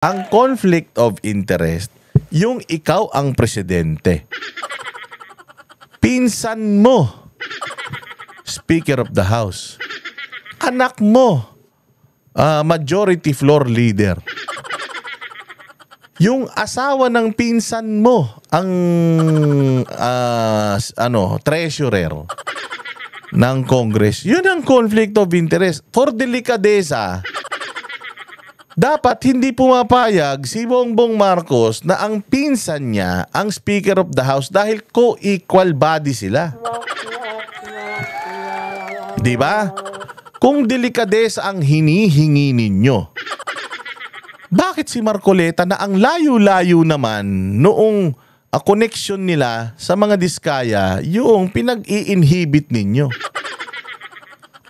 Ang conflict of interest, yung ikaw ang presidente. Pinsan mo, Speaker of the House. Anak mo, majority floor leader. Yung asawa ng pinsan mo, ang treasurer ng Congress. Yun ang conflict of interest. For delikadesa, dapat hindi pumapayag si Bongbong Marcos na ang pinsan niya ang Speaker of the House dahil co-equal body sila. Di ba? Kung delikadesa ang hinihingi ninyo, bakit si Marcoleta na ang layo-layo naman noong connection nila sa mga diskaya yung pinag-i-inhibit ninyo?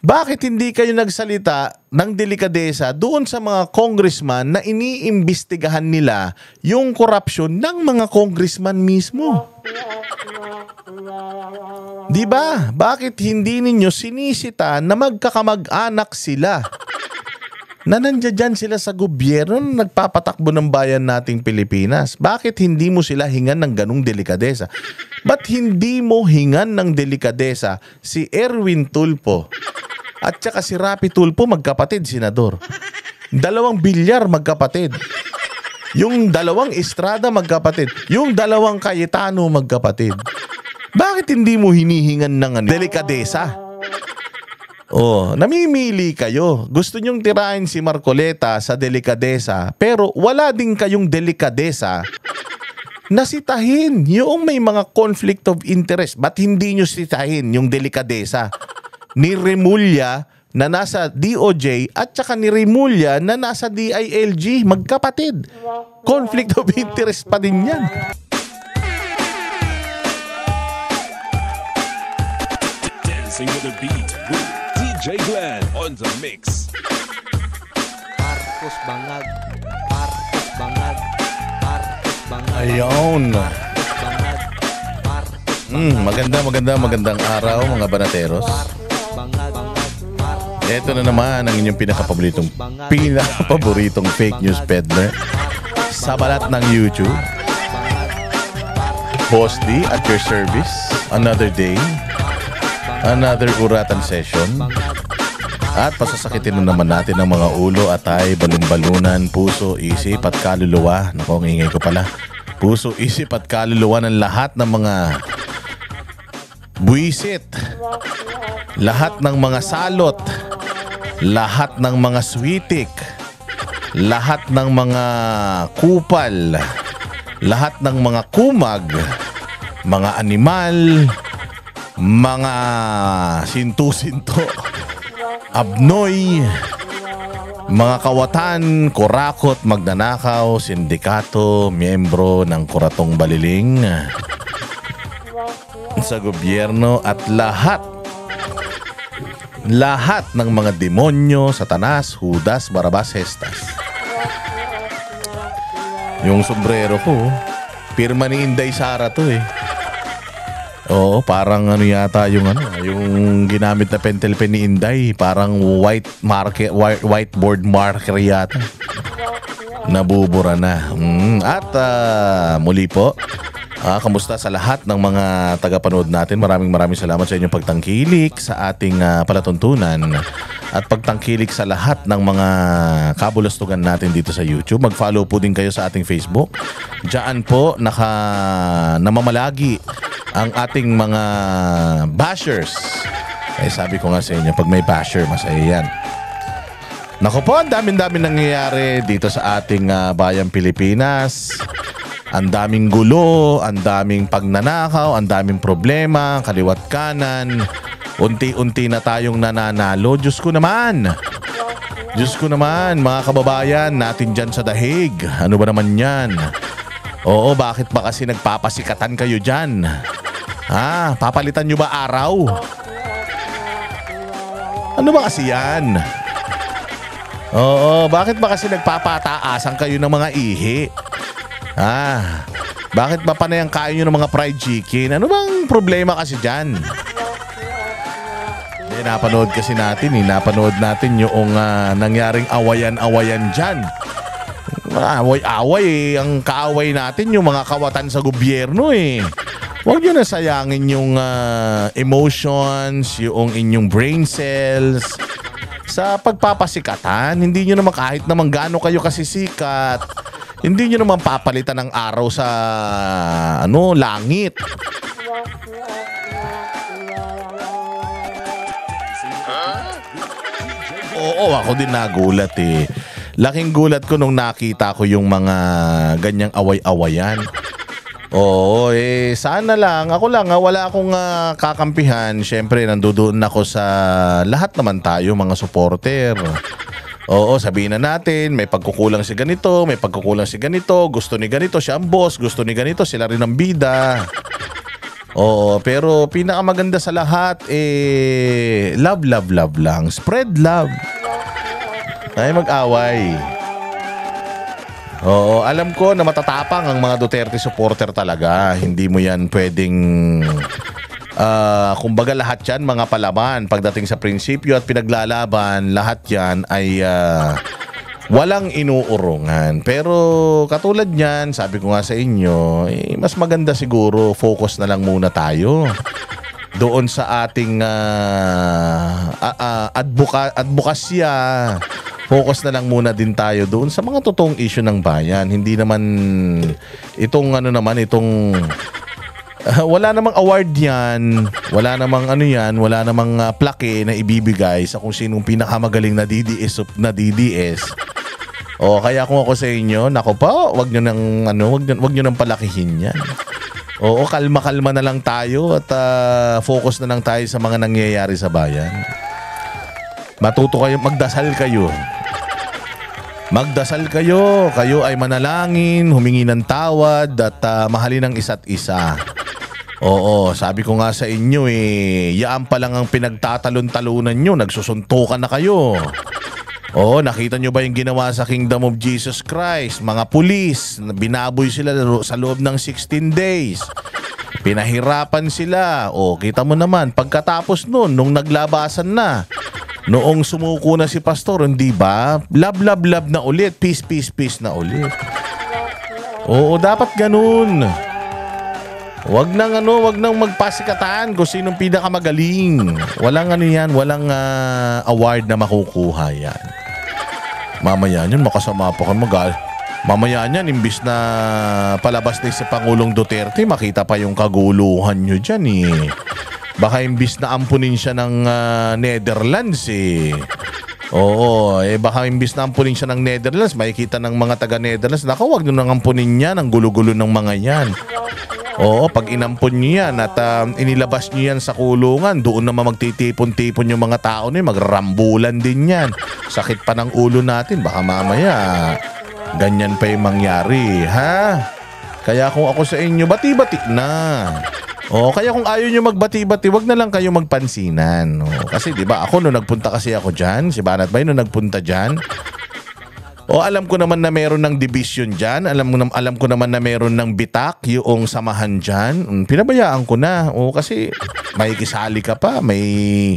Bakit hindi kayo nagsalita ng delikadesa doon sa mga congressman na iniimbestigahan nila yung korupsyon ng mga congressman mismo? Di ba? Bakit hindi ninyo sinisita na magkakamag-anak sila? Na nandiyan sila sa gobyerno na nagpapatakbo ng bayan nating Pilipinas. Bakit hindi mo sila hingan ng ganung delikadesa? Ba't hindi mo hingan ng delikadesa si Erwin Tulfo at saka si Rapi Tulfo, magkapatid, senador? 2 Bilyar, magkapatid. Yung 2 Estrada, magkapatid. Yung 2 Cayetano, magkapatid. Bakit hindi mo hinihingan ng delikadesa? Namimili kayo. Gusto nyong tirahin si Marcoleta sa delikadesa, pero wala din kayong delikadesa na sitahin yung may mga conflict of interest. Ba't hindi nyo sitahin yung delikadesa ni Remulla na nasa DOJ at saka ni Remulla na nasa DILG? Magkapatid. Conflict of interest pa din yan. Dancing with the beat with DJ Glenn on the mix. Marcos Bangag, Marcos Bangag, Marcos Bangag. Ayun. Marcos Bangag, Marcos Bangag. Magandang araw mga banateros. Bangag, Bangag. Ito na naman ang inyong pinakapaboritong fake news peddler sa balat ng YouTube. Boss D at your service. Another day, another uratan session. At pasasakitin na naman natin ang mga ulo, atay, balon-balunan, puso, isip at kaluluwa. Naku, ang ingay ko pala. Puso, isip at kaluluwa ng lahat ng mga buwisit, lahat ng mga salot, lahat ng mga switik, lahat ng mga kupal, lahat ng mga kumag, mga animal, mga sintu-sinto, abnoy, mga kawatan, kurakot, magnanakaw, sindikato, miyembro ng Kuratong Baliling sa gobyerno at lahat ng mga demonyo, Satanas, Judas, Barabas, Hestas. Yung sombrero ko, pirma ni Inday Sara to eh. Oo, parang ano yata yung ginamit na pentel pen ni Inday, parang whiteboard marker yata. Nabubura na. At muli po, kamusta sa lahat ng mga tagapanood natin? Maraming salamat sa inyong pagtangkilik sa ating palatuntunan at pagtangkilik sa lahat ng mga kabulastugan natin dito sa YouTube. Mag-follow po din kayo sa ating Facebook. Diyan po namamalagi ang ating mga bashers. Sabi ko nga sa inyo, pag may basher, masaya yan. Naku po, ang dami-dami nangyayari dito sa ating bayang Pilipinas. Ang daming gulo, ang daming pagnanakaw, ang daming problema, kaliwat kanan. Unti-unti na tayong nananalo. Diyos ko naman, mga kababayan natin dyan sa dahig. Ano ba naman yan? Oo, bakit ba kasi nagpapasikatan kayo dyan? Papalitan nyo ba araw? Ano ba kasi yan? Oo, bakit ba kasi nagpapataasan kayo ng mga ihi? Bakit ba panay ang kain nyo ng mga fried chicken? Ano bang problema kasi dyan? Napanood kasi natin napanood natin yung nangyaring awayan-awayan dyan. Away-away eh. Ang kaaway natin yung mga kawatan sa gobyerno eh. Huwag nyo na sayangin yung emotions, yung inyong brain cells sa pagpapasikatan. Hindi nyo naman kahit naman gaano kayo kasisikat. Hindi nyo naman papalitan ng araw sa langit. Oo, ako din nagulat eh. Laking gulat ko nung nakita ko yung mga ganyang away-awayan. Oo, sana lang. Ako lang, wala akong kakampihan. Siyempre, nandoon ako sa lahat naman tayo, mga supporter. Oo, sabihin na natin, may pagkukulang si ganito, may pagkukulang si ganito, gusto ni ganito, siya ang boss, gusto ni ganito, sila rin ang bida. Oo, pero pinakamaganda sa lahat, love, love, love lang. Spread love. Ay mag-away. Oo, alam ko na matatapang ang mga Duterte supporter talaga. Hindi mo yan pwedeng kumbaga lahat yan mga palaban pagdating sa prinsipyo at pinaglalaban, lahat yan ay walang inuurungan. Pero katulad niyan, sabi ko nga sa inyo, mas maganda siguro focus na lang muna tayo doon sa ating advokasya. Focus na lang muna din tayo doon sa mga totoong issue ng bayan. Hindi naman itong wala namang award yan, wala namang wala namang plaque na ibibigay sa kung sinong pinakamagaling na DDS. O kaya kung ako sa inyo, nako pa, wag niyo nang palakihin yan. Oo, kalma-kalma na lang tayo at focus na lang tayo sa mga nangyayari sa bayan. Matuto kayo, magdasal kayo. Magdasal kayo, kayo ay manalangin, humingi ng tawad at mahalin ang isa't isa. Oo, sabi ko nga sa inyo yaan pa lang ang pinagtatalon-talunan nyo, nagsusuntukan na kayo. Oo, nakita nyo ba yung ginawa sa Kingdom of Jesus Christ? Mga pulis, binaboy sila sa loob ng 16 days. Pinahirapan sila. O, kita mo naman, pagkatapos nun, nung naglabasan na, noong sumuko na si pastor, hindi ba? Love, love, love na ulit. Peace, peace, peace na ulit. Oo, dapat ganun. Wag nang magpasikatan kung sinong pinakamagaling. Walang walang award na makukuha yan. Mamaya niyan, makasama pa kayo mamaya niyan, imbis na palabas na si Pangulong Duterte, makita pa yung kaguluhan nyo dyan Baka imbis na ampunin siya ng Netherlands Oo, baka imbis na ampunin siya ng Netherlands, makikita ng mga taga-Netherlands, naku, wag nyo nang ampunin yan, ang gulo-gulo ng mga yan. Oo, pag inampun nyo yan at inilabas nyo yan sa kulungan, doon naman magtitipon-tipon yung mga tao na magrambulan din yan. Sakit pa ng ulo natin, baka mamaya ganyan pa yung mangyari, ha? Kaya kung ako sa inyo, bati-bati na. O kaya kung ayaw nyo magbati-bati, wag na lang kayo magpansinan. Kasi 'di ba, ako nung nagpunta kasi ako diyan, si Banat Bay nung nagpunta diyan. Alam ko naman na meron ng division diyan, alam ko naman na meron ng bitak yung samahan diyan. Pinabayaan ko na. Kasi may kisali ka pa, may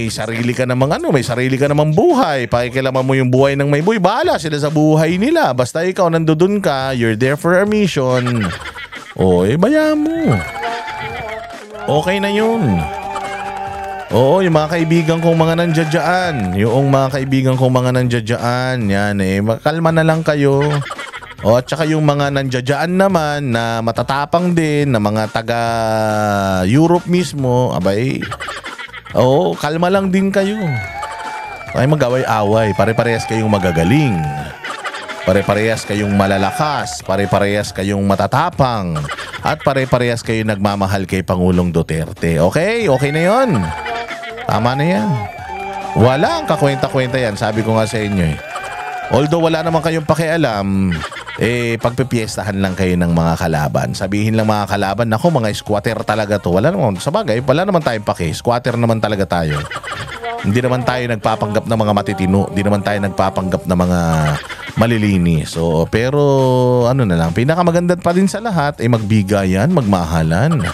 sarili ka namang may sarili ka namang buhay. Pakikialaman mo yung buhay ng may buhay, bahala sila sa buhay nila. Basta ikaw nandoon ka, you're there for a mission. Bayaan mo. Okay na yun. Oo, yung mga kaibigan kong mga nandiyadyaan. Yan makalma na lang kayo. At saka yung mga nandiyadyaan naman na matatapang din, na mga taga Europe mismo, kalma lang din kayo. Ay mag-away-away, pare-parehas kayong magagaling. Pare-parehas kayong malalakas, pare-parehas kayong matatapang, at pare-parehas kayong nagmamahal kay Pangulong Duterte. Okay? Okay na yon. Tama na yan. Walang kakwenta-kwenta yan, sabi ko nga sa inyo Although wala naman kayong pakialam, pagpipiestahan lang kayo ng mga kalaban. Sabihin lang mga kalaban, nako mga squatter talaga to. Wala naman, sabagay, wala naman tayong paki. Squatter naman talaga tayo. Hindi naman tayo nagpapanggap ng mga matitino. Hindi naman tayo nagpapanggap ng mga malilinis. Pero na lang, pinakamaganda pa din sa lahat ay magbigayan, magmahalan.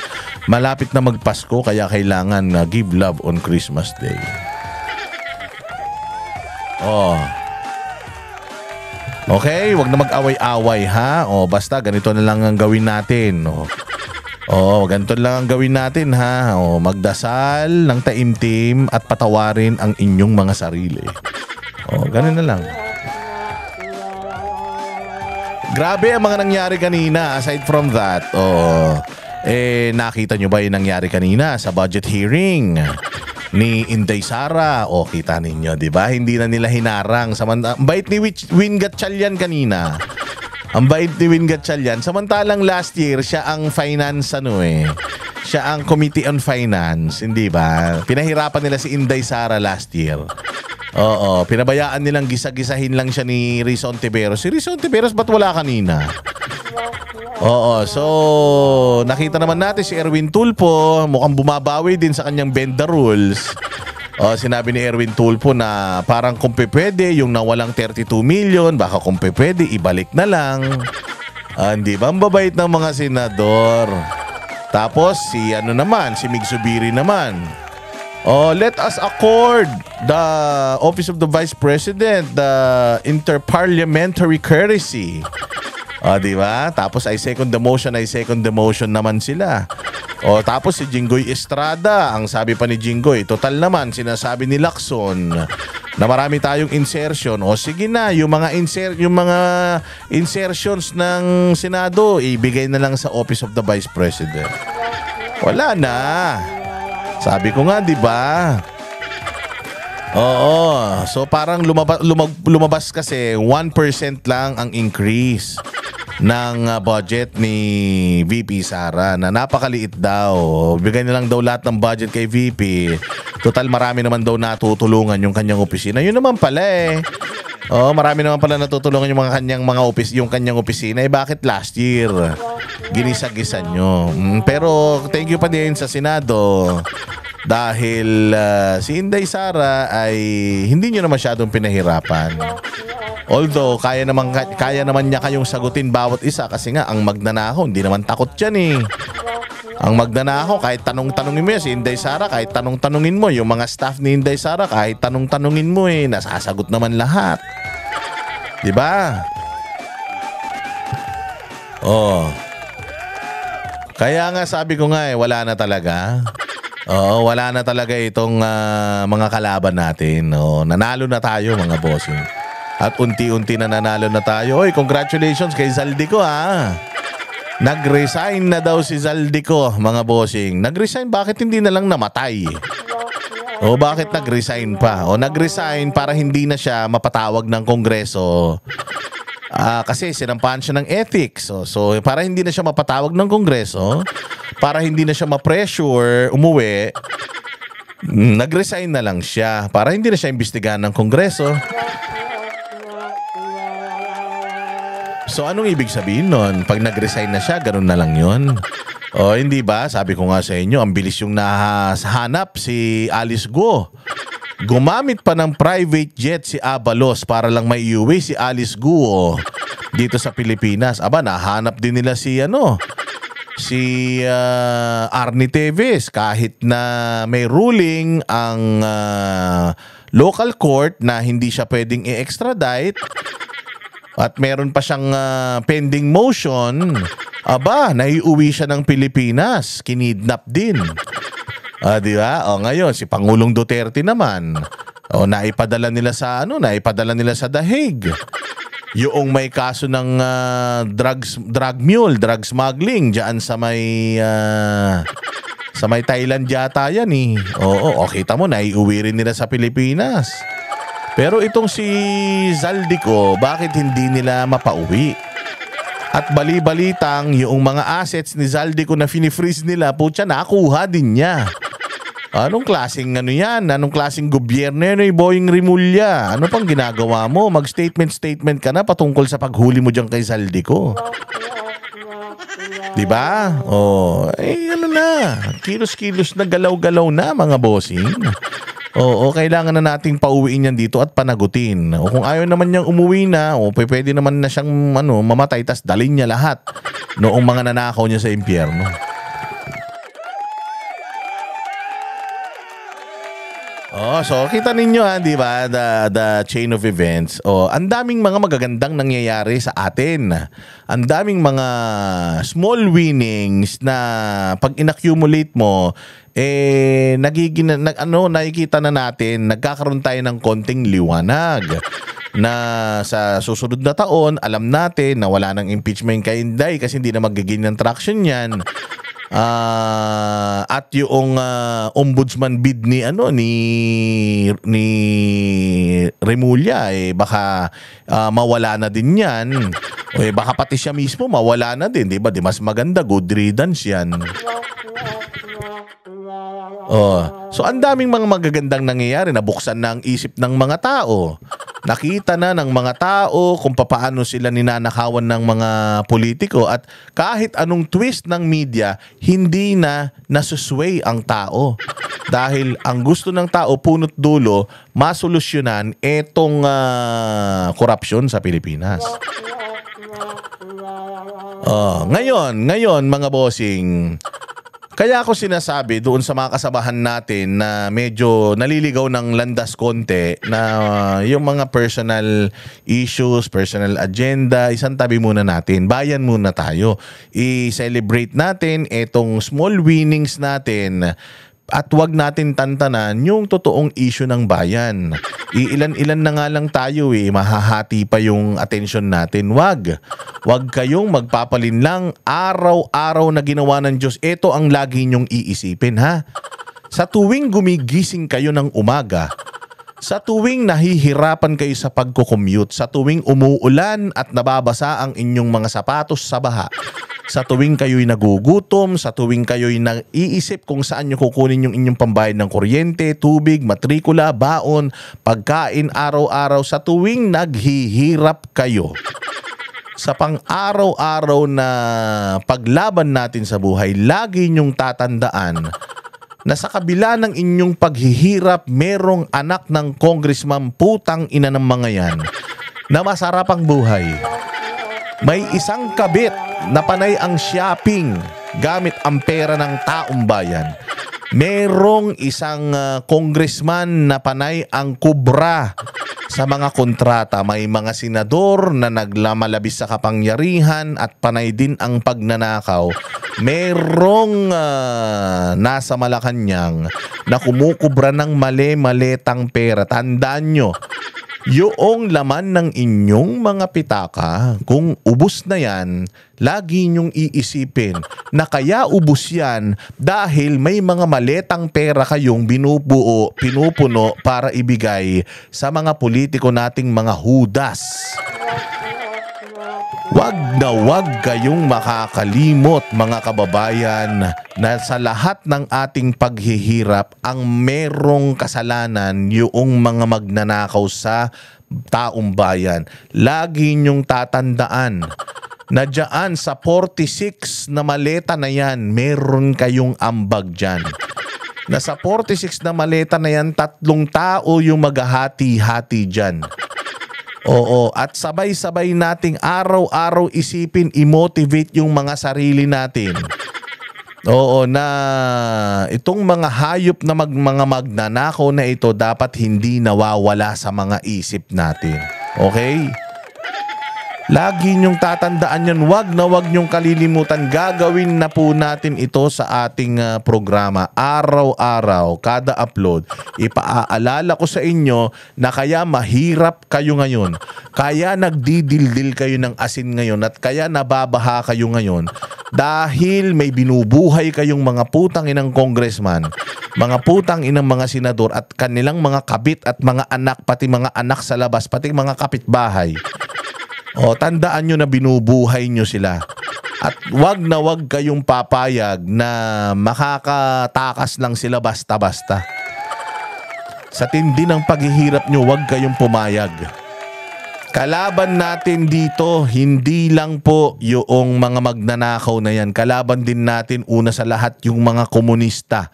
Malapit na magpasko, kaya kailangan give love on Christmas Day. Okay, wag na mag-away-away ha. O basta ganito na lang ang gawin natin. O ganito lang ang gawin natin ha. O magdasal ng taimtim at patawarin ang inyong mga sarili. O ganun na lang. Grabe ang mga nangyari kanina aside from that. Nakita nyo ba yung nangyari kanina sa budget hearing ni Inday Sara? O kita ninyo, di ba? Hindi na nila hinarang. Ang bait ni Win Gatchalian kanina. Ang bait ni Win Gatchalian. Samantalang last year, siya ang finance siya ang Committee on Finance, hindi ba? Pinahirapan nila si Inday Sara last year. Oo, pinabayaan nilang gisa-gisahin lang siya ni Rizon Tiveros. Si Rizon Tiveros ba't wala kanina? Oo, so nakita naman natin si Erwin Tulfo, mukhang bumabawi din sa kanyang bend the rules. Sinabi ni Erwin Tulfo na parang kung pwede yung nawalang 32 million, baka kung pwede ibalik na lang. Hindi ba ang babait ng mga senador? Tapos si Mig Zubiri naman. Let us accord the Office of the Vice President the interparliamentary courtesy. Di ba? Tapos I second the motion naman sila. Tapos si Jinggoy Estrada, ang sabi pa ni Jinggoy, total naman sinasabi ni Lacson na marami tayong insertion. Sige na, yung mga insertions ng Senado, ibigay na lang sa Office of the Vice President. Wala na. Sabi ko nga, di ba? Oo. So parang lumabas kasi 1% lang ang increase ng budget ni VP Sara na napakaliit daw. Bigay na lang daw lahat ng budget kay VP. Total marami naman daw natutulungan yung kanyang opisina. Yun naman pala marami naman pala natutulungan yung yung kanyang opisina. Bakit last year ginisa-gisa nyo? Pero thank you pa din sa Senado. Dahil si Inday Sara ay hindi nyo na masyadong pinahirapan. Although kaya naman niya kayong sagutin bawat isa kasi nga ang magnanakaw hindi naman takot yan Ang magnanakaw kahit tanong-tanongin mo si Inday Sara, kahit tanong-tanongin mo yung mga staff ni Inday Sara, kahit tanong-tanongin mo nasasagot naman lahat. 'Di ba? Kaya nga sabi ko nga wala na talaga. Wala na talaga itong mga kalaban natin. Nanalo na tayo mga bossing. At unti-unti na nanalo na tayo. Congratulations kay Zaldico Nag-resign na daw si Zaldico mga bossing. Nag-resign, bakit hindi na lang namatay? Bakit nag-resign pa? Nag-resign para hindi na siya mapatawag ng Kongreso. Kasi sinampahan siya ng ethics. So para hindi na siya mapatawag ng Kongreso, para hindi na siya ma-pressure umuwi, nag-resign na lang siya para hindi na siya imbestigahan ng Kongreso. So anong ibig sabihin nun? Pag nag-resign na siya, ganun na lang yun. Hindi ba? Sabi ko nga sa inyo, ang bilis yung nahanap si Alice Guo. Gumamit pa ng private jet si Abalos para lang maiuwi si Alice Guo dito sa Pilipinas. Nahanap din nila si Arnie Teves kahit na may ruling ang local court na hindi siya pwedeng i-extradite. At meron pa siyang pending motion. Naiuwi siya ng Pilipinas. Kinidnap din. Di ba? Ngayon, si Pangulong Duterte naman. Naipadala nila sa The Hague. Yung may kaso ng drug smuggling diyan sa may Thailand yata yan kita mo, naiuwi rin nila sa Pilipinas. Pero itong si Zaldico, bakit hindi nila mapauwi? At bali-balitang yung mga assets ni Zaldico na fini-freeze nila, nakuha din niya. Anong klaseng yan? Anong klaseng gobyerno yan? Boying Rimulya. Ano pang ginagawa mo? Mag-statement ka na patungkol sa paghuli mo dyan kay Zaldico. Diba? Kilos-kilos na galaw-galaw na mga bossing. Kailangan na nating pauwiin yan dito at panagutin. Kung ayaw naman niyang umuwi na, pwede naman na siyang mamatay tas dalhin niya lahat noong mga nanakaw niya sa impyerno. Oh, so kita ninyo di ba, the chain of events. Oh, ang daming mga magagandang nangyayari sa atin. Ang daming mga small winnings na pag inaccumulate mo, nakikita na natin, nagkakaroon tayo ng konting liwanag. Na sa susunod na taon, alam natin na wala nang impeachment kay Inday kasi hindi na magiging ng traction yan. At yung ombudsman bid ni Remulla baka mawala na din yan. Baka pati siya mismo mawala na din, 'di ba? Di mas maganda good riddance yan. So ang daming mga magagandang nangyayari, nabuksan na ang isip ng mga tao. Nakita na ng mga tao kung papaano sila ninanakawan ng mga politiko at kahit anong twist ng media, hindi na nasusway ang tao. Dahil ang gusto ng tao punot dulo, masolusyonan etong korupsyon sa Pilipinas. Ngayon mga bossing, kaya ako sinasabi doon sa mga kasabahan natin na medyo naliligaw ng landas konti na yung mga personal issues, personal agenda, isang tabi muna natin. Bayan muna tayo. I-celebrate natin itong small winnings natin at wag natin tantanan yung totoong issue ng bayan. Iilan-ilan na nga lang tayo mahahati pa yung atensyon natin. Wag kayong magpapalin lang araw-araw na ginawa ng Diyos. Ito ang lagi nyong iisipin Sa tuwing gumigising kayo ng umaga, sa tuwing nahihirapan kayo sa pagko-commute, sa tuwing umuulan at nababasa ang inyong mga sapatos sa baha, sa tuwing kayo'y nagugutom, sa tuwing kayo'y naiisip kung saan nyo kukunin yung inyong pambayad ng kuryente, tubig, matrikula, baon, pagkain araw-araw, sa tuwing naghihirap kayo sa pang-araw-araw na paglaban natin sa buhay, lagi nyong tatandaan na sa kabila ng inyong paghihirap, merong anak ng congressman, putang ina ng mga yan, na masarap ang buhay. May isang kabit na panay ang shopping gamit ang pera ng taong bayan. Merong isang congressman na panay ang kubra sa mga kontrata. May mga senador na naglamalabis sa kapangyarihan at panay din ang pagnanakaw. Merong nasa Malacanang na kumukubra ng mali-malitang pera. Tandaan nyo, yung laman ng inyong mga pitaka, kung ubos na yan, lagi nyong iisipin na kaya ubos yan dahil may mga maletang pera kayong pinupuno para ibigay sa mga politiko nating mga hudas. Wag kayong makakalimot mga kababayan na sa lahat ng ating paghihirap ang merong kasalanan yung mga magnanakaw sa taong bayan. Lagi niyong tatandaan na dyan sa 46 na maleta na yan, meron kayong ambag dyan. Na sa 46 na maleta na yan, 3 tao yung maghahati-hati dyan. Oo, at sabay-sabay nating araw-araw isipin, i-motivate yung mga sarili natin. Oo, na itong mga hayop na mga magnanakaw na ito dapat hindi nawawala sa mga isip natin. Okay? Lagi niyong tatandaan yan. Wag niyong kalilimutan. Gagawin na po natin ito sa ating programa. Araw-araw, kada upload. Ipaaalala ko sa inyo na kaya mahirap kayo ngayon. Kaya nagdidildil kayo ng asin ngayon at kaya nababaha kayo ngayon. Dahil may binubuhay kayong mga putang inang congressman, mga putang inang mga senador at kanilang mga kabit at mga anak, pati mga anak sa labas, pati mga kapitbahay. O, tandaan nyo na binubuhay nyo sila. At wag na wag kayong papayag na makakatakas lang sila basta-basta. Sa tindi ng paghihirap nyo, wag kayong pumayag. Kalaban natin dito, hindi lang po yung mga magnanakaw na yan. Kalaban din natin una sa lahat yung mga komunista.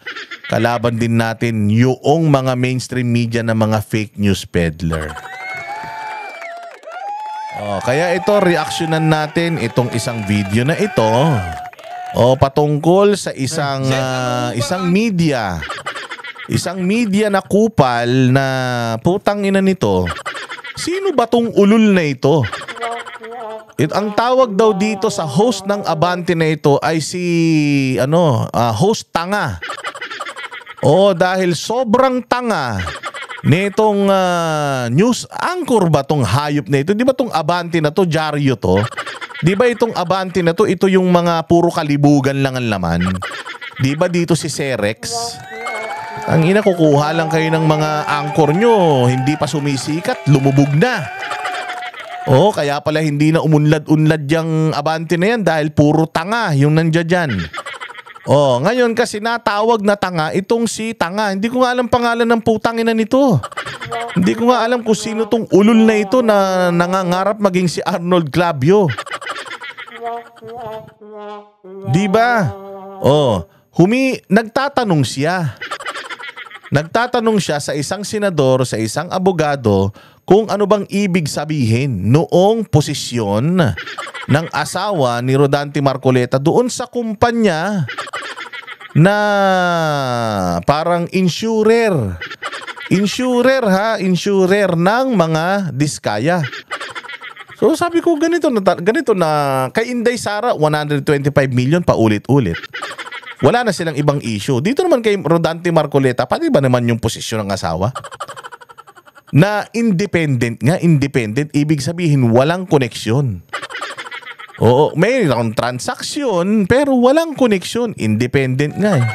Kalaban din natin yung mga mainstream media na mga fake news peddler. Kaya ito, reaksyonan natin itong isang video na ito patungkol sa isang media Isang media na kupal na putang ina nito. Sino ba tong ulol na ito? Ang tawag daw dito sa host ng Abante na ito ay si host tanga. Oo, dahil sobrang tanga nitong news anchor ba tong hayop na ito? Di ba tong Abante na to, dyaryo to? Di ba itong Abante na to, ito yung mga puro kalibugan lang ang laman? Di ba dito si Serex? Ang ina, kukuha lang kayo ng mga anchor nyo, hindi pa sumisikat, lumubog na. Oo, kaya pala hindi na umunlad-unlad yung Abante na yan dahil puro tanga yung nandiyan dyan. Oh, ngayon kasi natawag na tanga itong si Tanga. Hindi ko nga alam pangalan ng putang ina nito. Hindi ko nga alam kung sino tong ulol na ito na nangangarap maging si Arnold Clavio. Di ba? Oh, nagtatanong siya. Nagtatanong siya sa isang senador, sa isang abogado, kung ano bang ibig sabihin noong posisyon ng asawa ni Rodante Marcoleta doon sa kumpanya na parang insurer. Insurer ng mga diskaya. So sabi ko ganito na kay Inday Sara 125 million pa ulit-ulit. Wala na silang ibang issue. Dito naman kay Rodante Marcoleta, pati ba naman yung posisyon ng asawa? Na independent, ibig sabihin walang koneksyon. Oo, may transaksyon pero walang koneksyon, independent nga eh.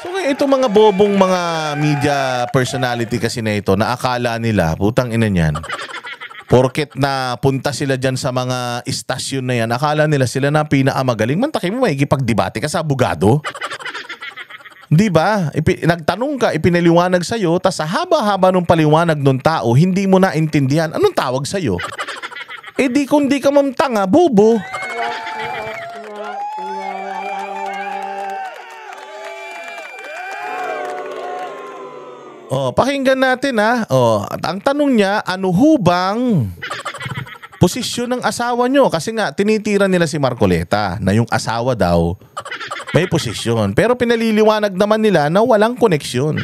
So itong mga bobong mga media personality kasi na ito, na akala nila, putang ina niyan, porket na punta sila dyan sa mga istasyon na yan, akala nila sila na pinakamagaling. Mantakin mo, maikipagdebate ka sa abogado. Di ba? Nagtanong ka, ipinaliwanag sa'yo, tas sa haba-haba ng paliwanag ng tao, hindi mo naintindihan. Anong tawag sa'yo? Kung di ka mamtanga, bobo. Oh, pakinggan natin ha. Oh, at ang tanong niya, ano hubang posisyon ng asawa nyo? Kasi nga, tinitira nila si Marcoleta na yung asawa daw may posisyon. Pero pinaliliwanag naman nila na walang koneksyon.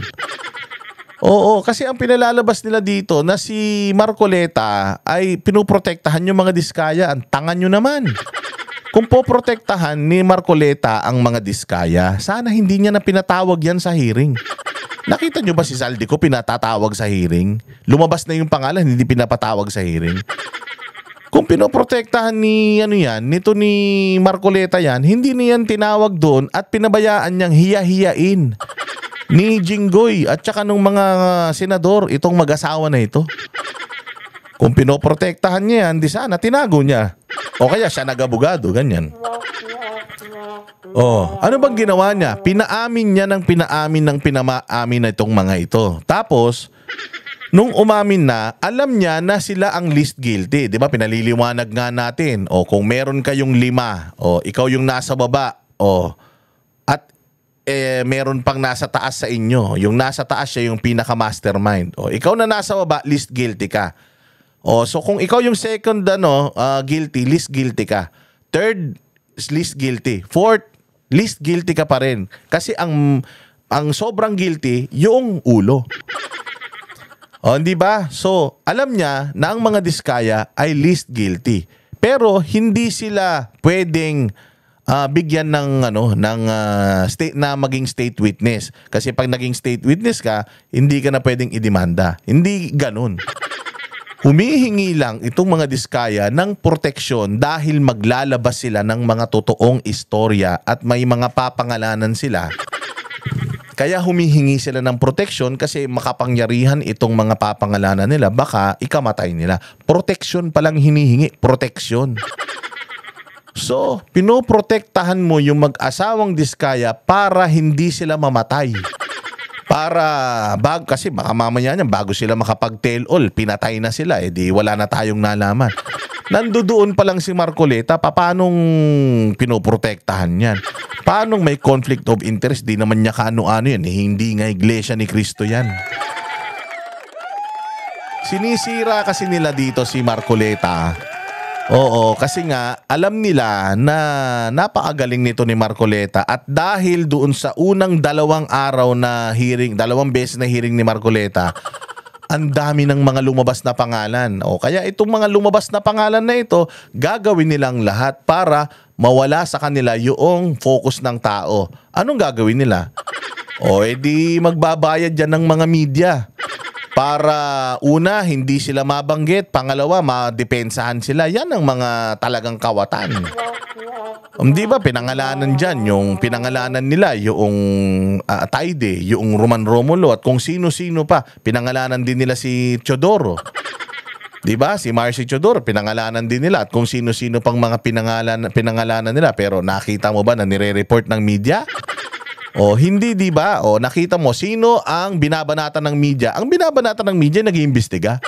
Oo, kasi ang pinalalabas nila dito na si Marcoleta ay pinuprotektahan yung mga diskaya. Ang tanga nyo naman. Kung poprotektahan ni Marcoleta ang mga diskaya, sana hindi niya na pinatawag yan sa hearing. Nakita nyo ba si Saldico pinatatawag sa hearing? Lumabas na yung pangalan, hindi pinapatawag sa hearing. Kung pinoprotektahan nito ni Marcoleta yan, hindi niyan tinawag doon at pinabayaan niyang hiya-hiyain ni Jinggoy at saka nung mga senador itong mag-asawa na ito. Kung pinoprotektahan niya yan, di sana tinago niya. O kaya siya nag-abogado, ganyan. Oh, ano bang ginawa niya? Pinaamin niya ng pinamaamin na itong mga ito. Tapos, nung umamin na, alam niya na sila ang least guilty. Di ba? Pinaliliwanag nga natin. O, kung meron kayong 5, o, ikaw yung nasa baba, o, at meron pang nasa taas sa inyo. Yung nasa taas siya yung pinaka-mastermind. O, ikaw na nasa baba, least guilty ka. O, so kung ikaw yung second guilty, least guilty ka. Third, least guilty. Fourth, least guilty ka pa rin. Kasi ang sobrang guilty, yung ulo. O, di ba? So, alam niya na ang mga diskaya ay least guilty. Pero hindi sila pwedeng bigyan ng state na maging state witness. Kasi pag naging state witness ka, hindi ka na pwedeng idemanda. Hindi ganun. Humihingi lang itong mga diskaya ng proteksyon dahil maglalabas sila ng mga totoong istorya at may mga papangalanan sila. Kaya humihingi sila ng proteksyon kasi makapangyarihan itong mga papangalanan nila, baka ikamatay nila. Proteksyon palang hinihingi, proteksyon. So, pinoprotektahan mo yung mag-asawang diskaya para hindi sila mamatay. Kasi baka mamaya niyan bago sila makapag-tell all, pinatay na sila, di wala na tayong nalaman. Nandoon pa lang si Marcoleta, paanong pinoprotektahan yan? Paanong may conflict of interest? Di naman niya kaano-ano yan, hindi nga Iglesia ni Cristo yan. Sinisira kasi nila dito si Marcoleta. Oo, kasi nga alam nila na napakagaling nito ni Marcoleta at dahil doon sa unang 2 araw na hearing, 2 beses na hearing ni Marcoleta, ang dami ng mga lumabas na pangalan. O kaya itong mga lumabas na pangalan na ito, gagawin nilang lahat para mawala sa kanila yung focus ng tao. Anong gagawin nila? O edi magbabayad dyan ng mga media. Para una, hindi sila mabanggit. Pangalawa, madepensahan sila. Yan ang mga talagang kawatan. Di ba, pinangalanan dyan. Yung pinangalanan nila, yung Taide, yung Roman Romulo, at kung sino-sino pa. Pinangalanan din nila si Teodoro. Di ba? Si Marcy Teodoro, pinangalanan din nila. At kung sino-sino pang mga pinangalanan nila. Pero nakita mo ba na nire-report ng media? O hindi, di ba? O nakita mo sino ang binabanatan ng media? Ang binabanatan ng media nag-iimbestiga.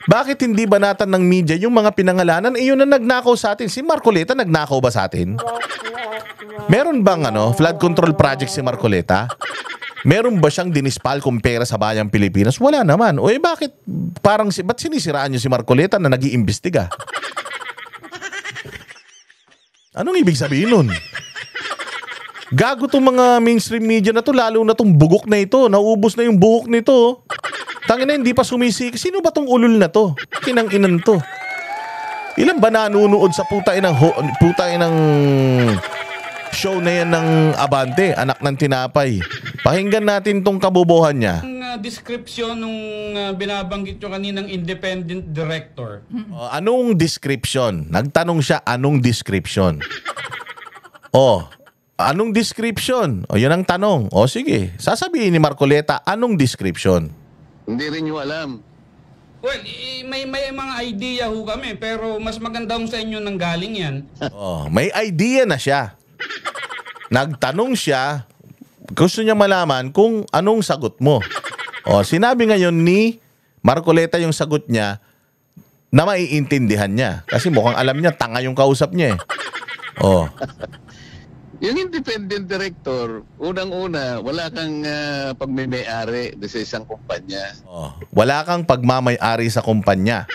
Bakit hindi banatan ng media yung mga pinangalanan? Yun ang nagnakaw sa atin. Si Marcoleta nagnakaw ba sa atin? Meron bang flood control project si Marcoleta? Meron ba siyang dinispal kung pera sa bayang Pilipinas? Wala naman. O bakit ba't sinisiraan niyo si Marcoleta na nag-iimbestiga? Anong ibig sabihin nun? Gago tong mga mainstream media na to, lalo na tong bugok na ito. Naubos na yung buhok nito. Tangina, hindi pa sumisik. Sino ba tong ulol na to? Kinang-inan to. Ilan ba nanunood sa putain ng show na yan ng Abante, Anak ng Tinapay? Pakinggan natin tong kabobohan niya. Ang description nung binabanggit nyo kaninang independent director. Anong description? Nagtanong siya, anong description? Anong description? Yun ang tanong. Sige, sasabihin ni Marcoleta, anong description? Hindi rin nyo alam. Well, may mga idea ho kami, pero mas maganda sa inyo nang galing yan. May idea na siya. Nagtanong siya, gusto niya malaman kung anong sagot mo. Sinabi ngayon ni Marcoleta yung sagot niya na maiintindihan niya. Kasi mukhang alam niya, tanga yung kausap niya eh. Yung independent director, unang-una, wala kang pagmimay-ari sa isang kumpanya. Wala kang pagmamay-ari sa kumpanya.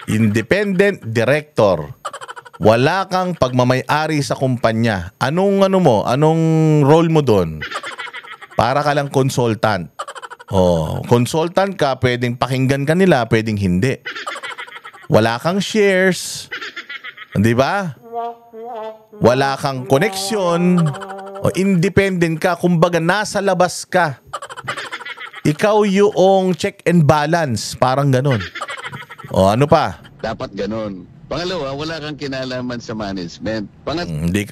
Independent director. Wala kang pagmamay-ari sa kumpanya. Anong role mo doon? Para ka lang consultant. Consultant ka, pwedeng pakinggan ka nila, pwedeng hindi. Wala kang shares. Di ba? Wala kang koneksyon. Independent ka. Kumbaga, nasa labas ka. Ikaw yung check and balance. Parang ganun. Ano pa? Dapat ganun. Pangalawa, wala kang kinalaman sa management.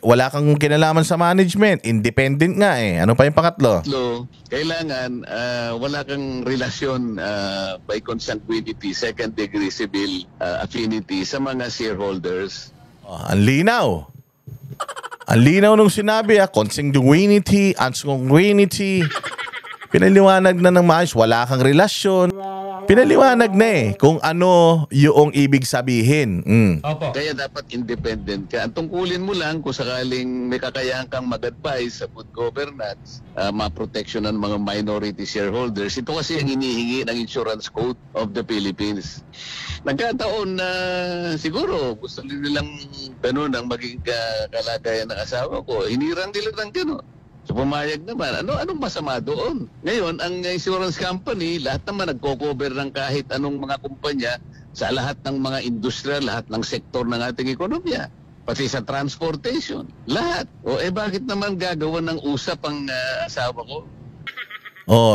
Wala kang kinalaman sa management. Independent nga eh. Ano pa yung pangatlo? Kailangan wala kang relasyon by consanguinity, second degree civil affinity sa mga shareholders. Ang linaw. Ang linaw nung sinabi consanguinity, consanguinity. Pinaliwanag na ng maayos, wala kang relasyon. Pinaliwanag na kung ano yung ibig sabihin. Opo. Kaya dapat independent ka. Ang tungkulin mo lang kung sakaling may kakayahan kang mag-advise sa good governance, ma-protection ng mga minority shareholders. Ito kasi ang hinihingi ng Insurance Code of the Philippines. Nagkataon na siguro gusto nilang ganun ang maging kalagayan ng asawa ko. Hinirang nila ng ganun. So pumayag naman. Anong masama doon? Ngayon, ang insurance company, lahat naman nagko-cover ng kahit anong mga kumpanya sa lahat ng mga industriya, lahat ng sektor ng ating ekonomiya. Pati sa transportation. Lahat. Bakit naman gagawa ng usap ang asawa ko?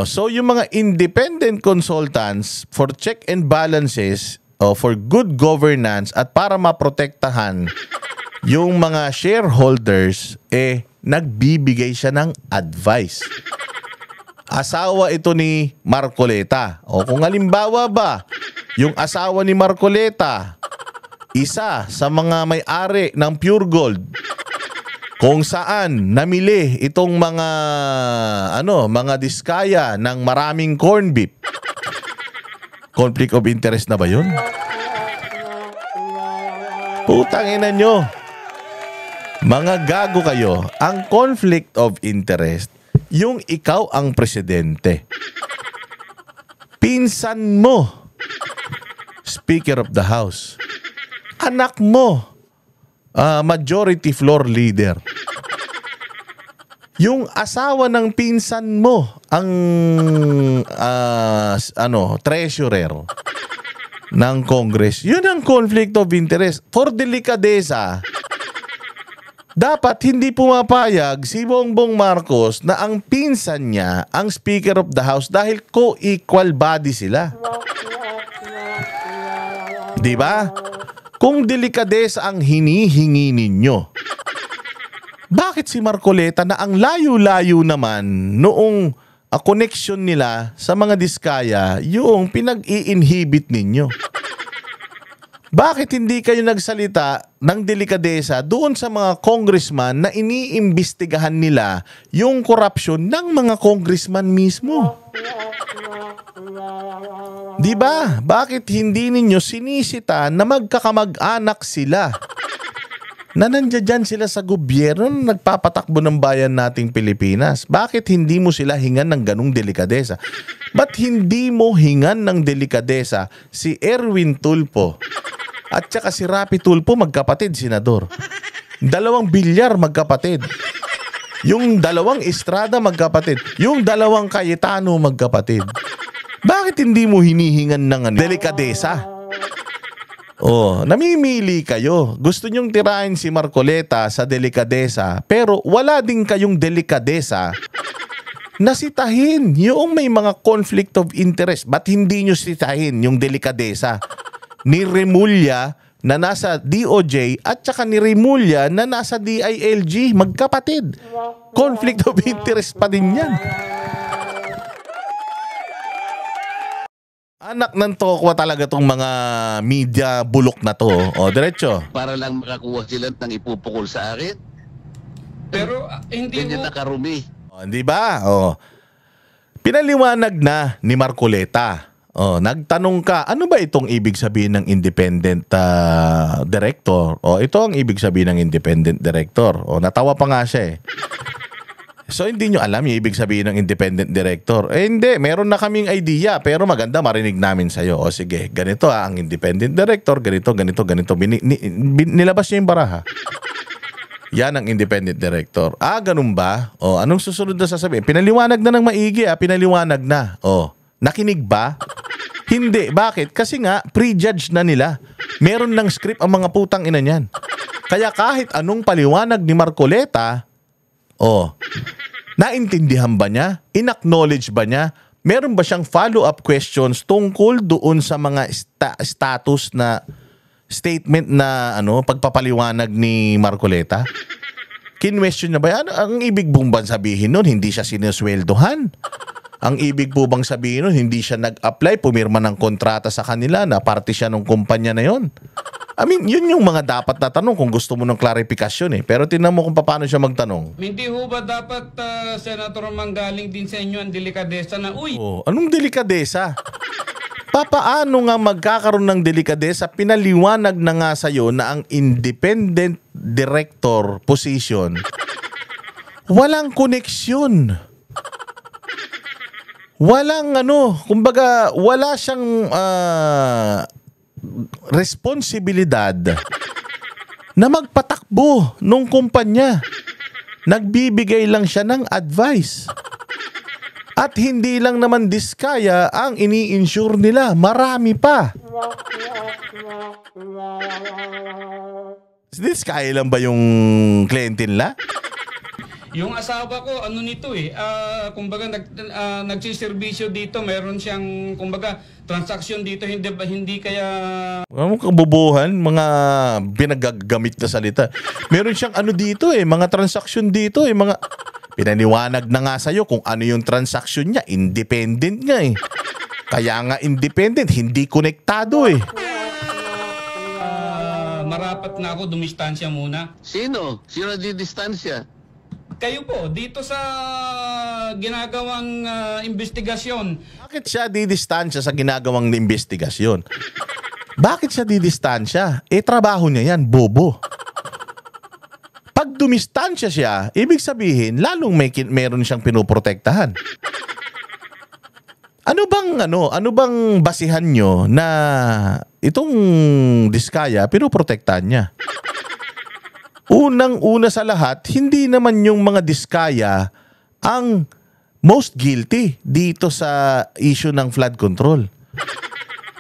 So yung mga independent consultants for check and balances, for good governance at para maprotektahan yung mga shareholders, nagbibigay siya ng advice. Asawa ito ni Marcoleta. Kung halimbawa ba, yung asawa ni Marcoleta, isa sa mga may-ari ng Pure Gold, kung saan namili itong mga diskaya ng maraming corn beef. Conflict of interest na ba yun? Putang ina nyo. Mga gago kayo. Ang conflict of interest, yung ikaw ang presidente. Pinsan mo, Speaker of the House. anak mo, majority floor leader. Yung asawa ng pinsan mo, ang treasurer ng Congress. Yun ang conflict of interest. For delikadesa, dapat hindi pumapayag si Bongbong Marcos na ang pinsan niya ang Speaker of the House dahil co-equal body sila. Di ba? Kung delikadesa ang hinihingi ninyo, bakit si Marcoleta na ang layo-layo naman noong connection nila sa mga diskaya yung pinag-i-inhibit ninyo? Bakit hindi kayo nagsalita ng delikadesa doon sa mga congressman na iniimbestigahan nila yung korupsyon ng mga congressman mismo? Di ba? Bakit hindi ninyo sinisita na magkakamag-anak sila? Na nandiyan sila sa gobyerno na nagpapatakbo ng bayan nating Pilipinas. Bakit hindi mo sila hingan ng ganung delikadesa? Ba't hindi mo hingan ng delikadesa si Erwin Tulfo at saka si Rapi Tulfo, magkapatid, senador? 2 Bilyar, magkapatid. Yung 2 Estrada, magkapatid. Yung 2 Cayetano, magkapatid. Bakit hindi mo hinihingan ng delikadesa? Oh, namimili kayo. Gusto nyong tirahin si Marcoleta sa delikadesa, pero wala din kayong delikadesa na sitahin yung may mga conflict of interest. Ba't hindi nyo sitahin yung delikadesa ni Remulla na nasa DOJ at saka ni Remulla na nasa DILG? Magkapatid. Conflict of interest pa din yan. Anak ng tokwa talaga tong mga media bulok na to. O, diretso. Para lang makakuha sila ng ipupukol sa akin. Pero hindi Ganyan mo... na karumi. O, di ba? O, pinaliwanag na ni Marcoleta. O, nagtanong ka, ano ba itong ibig sabihin ng independent director? O, ito ang ibig sabihin ng independent director. O, natawa pa nga siya eh. So, hindi nyo alam yung ibig sabihin ng independent director. Eh, hindi. Meron na kaming idea. Pero maganda marinig namin sa'yo. O, sige. Ganito ang independent director. Ganito. Nilabas niya yung baraha. Yan ang independent director. Ah, ganun ba? O, anong susunod na sasabihin? Pinaliwanag na ng maigi. Pinaliwanag na. O, nakinig ba? Hindi. Bakit? Kasi nga, prejudge na nila. Meron ng script ang mga putang ina niyan. Kaya kahit anong paliwanag ni Marcoleta, naintindihan ba niya? In-acknowledge ba niya? Meron ba siyang follow-up questions tungkol doon sa mga status na statement na pagpapaliwanag ni Marcoleta? Kinwestiyon na ba yan? Ang ibig bang sabihin nun, hindi siya sinusweldohan? Ang ibig po bang sabihin nun, hindi siya nag-apply, pumirma ng kontrata sa kanila na parte siya ng kumpanya na yon? I mean, yun yung mga dapat na tanong kung gusto mo ng klarifikasyon eh. Pero tingnan mo kung paano siya magtanong. Hindi ho ba dapat, Senator, manggaling din sa inyo ang delikadesa na, Anong delikadesa? Papaano nga magkakaroon ng delikadesa? Pinaliwanag na nga sa'yo na ang independent director position, walang koneksyon. Walang kumbaga, wala siyang responsibilidad na magpatakbo nung kumpanya. Nagbibigay lang siya ng advice. At hindi lang naman diskaya ang ini-insure nila. Marami pa. Diskaya lang ba yung kliyente nila? Yung asawa ko, kumbaga nagsiservisyo dito, meron siyang, kumbaga, transaksyon dito, hindi kaya... Ano kabubuhan, mga pinagagamit na salita. Meron siyang dito mga transaksyon dito mga... Pinaniwanag na nga sa'yo kung ano yung transaksyon niya, independent nga eh. Kaya nga independent, hindi konektado eh. Marapat na ako, dumistansya muna. Sino? Sino di distansya? Kayo po, dito sa ginagawang investigasyon. Bakit siya didistansya sa ginagawang investigasyon? Bakit siya didistansya? Trabaho niya yan, bobo. Pag dumistansya siya, ibig sabihin, lalong meron siyang pinoprotektahan. Ano bang basihan nyo na itong Diskaya pinoprotektahan niya? Unang-una sa lahat, hindi naman yung mga Diskaya ang most guilty dito sa issue ng flood control.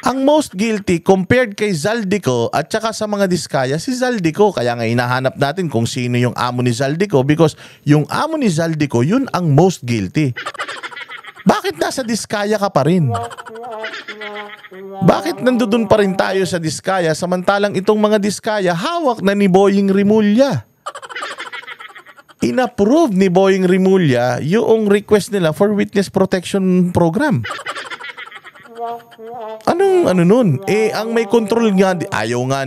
Ang most guilty compared kay Zaldico at saka sa mga Diskaya, si Zaldico. Kaya nga hinahanap natin kung sino yung amo ni Zaldico because yung amo ni Zaldico, yun ang most guilty. Bakit nasa Diskaya ka pa rin? Bakit nandoon pa rin tayo sa Diskaya samantalang itong mga Diskaya hawak na ni Boying Rimulya? Inapprove ni Boying Rimulya yung request nila for witness protection program. Anong nun? Ang may control nga, ayaw nga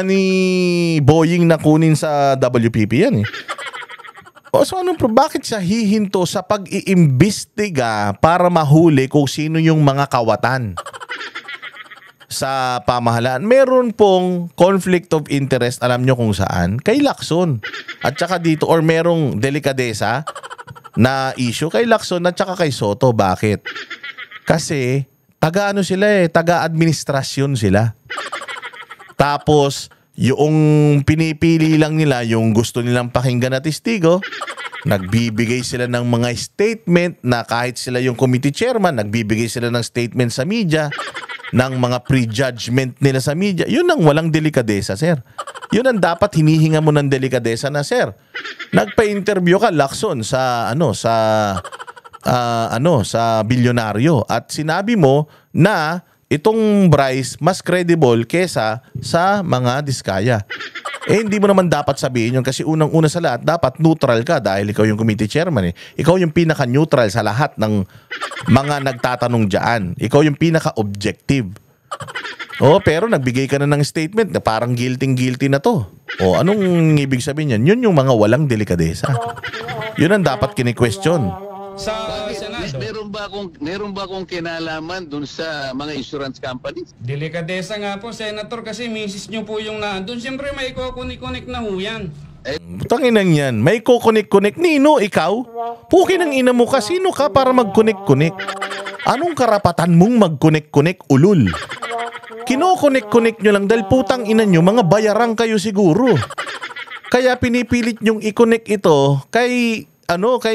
ni Boying na kunin sa WPP yan eh. So bakit siya hihinto sa pag-iimbestiga para mahuli kung sino yung mga kawatan sa pamahalaan? Meron pong conflict of interest, alam nyo kung saan? Kay Lacson. At saka dito, or merong delikadesa na issue kay Lacson at saka kay Soto. Bakit? Kasi taga-ano sila taga-administrasyon sila. Tapos yung pinipili lang nila yung gusto nilang pakinggan na testigo. Nagbibigay sila ng mga statement na kahit sila yung committee chairman, nagbibigay sila ng statement sa media, ng mga prejudgment nila sa media. Yun ang walang delikadesa, sir. Yun ang dapat hinihinga mo ng delikadesa na, sir. Nagpa-interview ka, Lacson, sa bilyonaryo at sinabi mo na itong Bryce mas credible kesa sa mga Diskaya. Hindi mo naman dapat sabihin yun kasi unang-una sa lahat dapat neutral ka dahil ikaw yung committee chairman eh. Ikaw yung pinaka-neutral sa lahat ng mga nagtatanong dyan. Ikaw yung pinaka-objective. Pero nagbigay ka na ng statement na parang guilty na to. Anong ibig sabihin yan? Yun yung mga walang delikadesa. Yun ang dapat kini-question. Sa Senado. Meron ba akong kinalaman dun sa mga insurance companies? Delikadesa nga po, Senator, kasi misis nyo po yung naandun. Siyempre may kukunik-kunik na ho yan. Tanginang yan. May kukunik-kunik. Nino, ikaw? Pukin ang ina mo ka. Sino ka para magkunik-kunik? Anong karapatan mong magkunik-kunik, ulul? Kinokunik-kunik nyo lang dahil putang ina nyo, mga bayarang kayo siguro. Kaya pinipilit nyong ikunik ito kay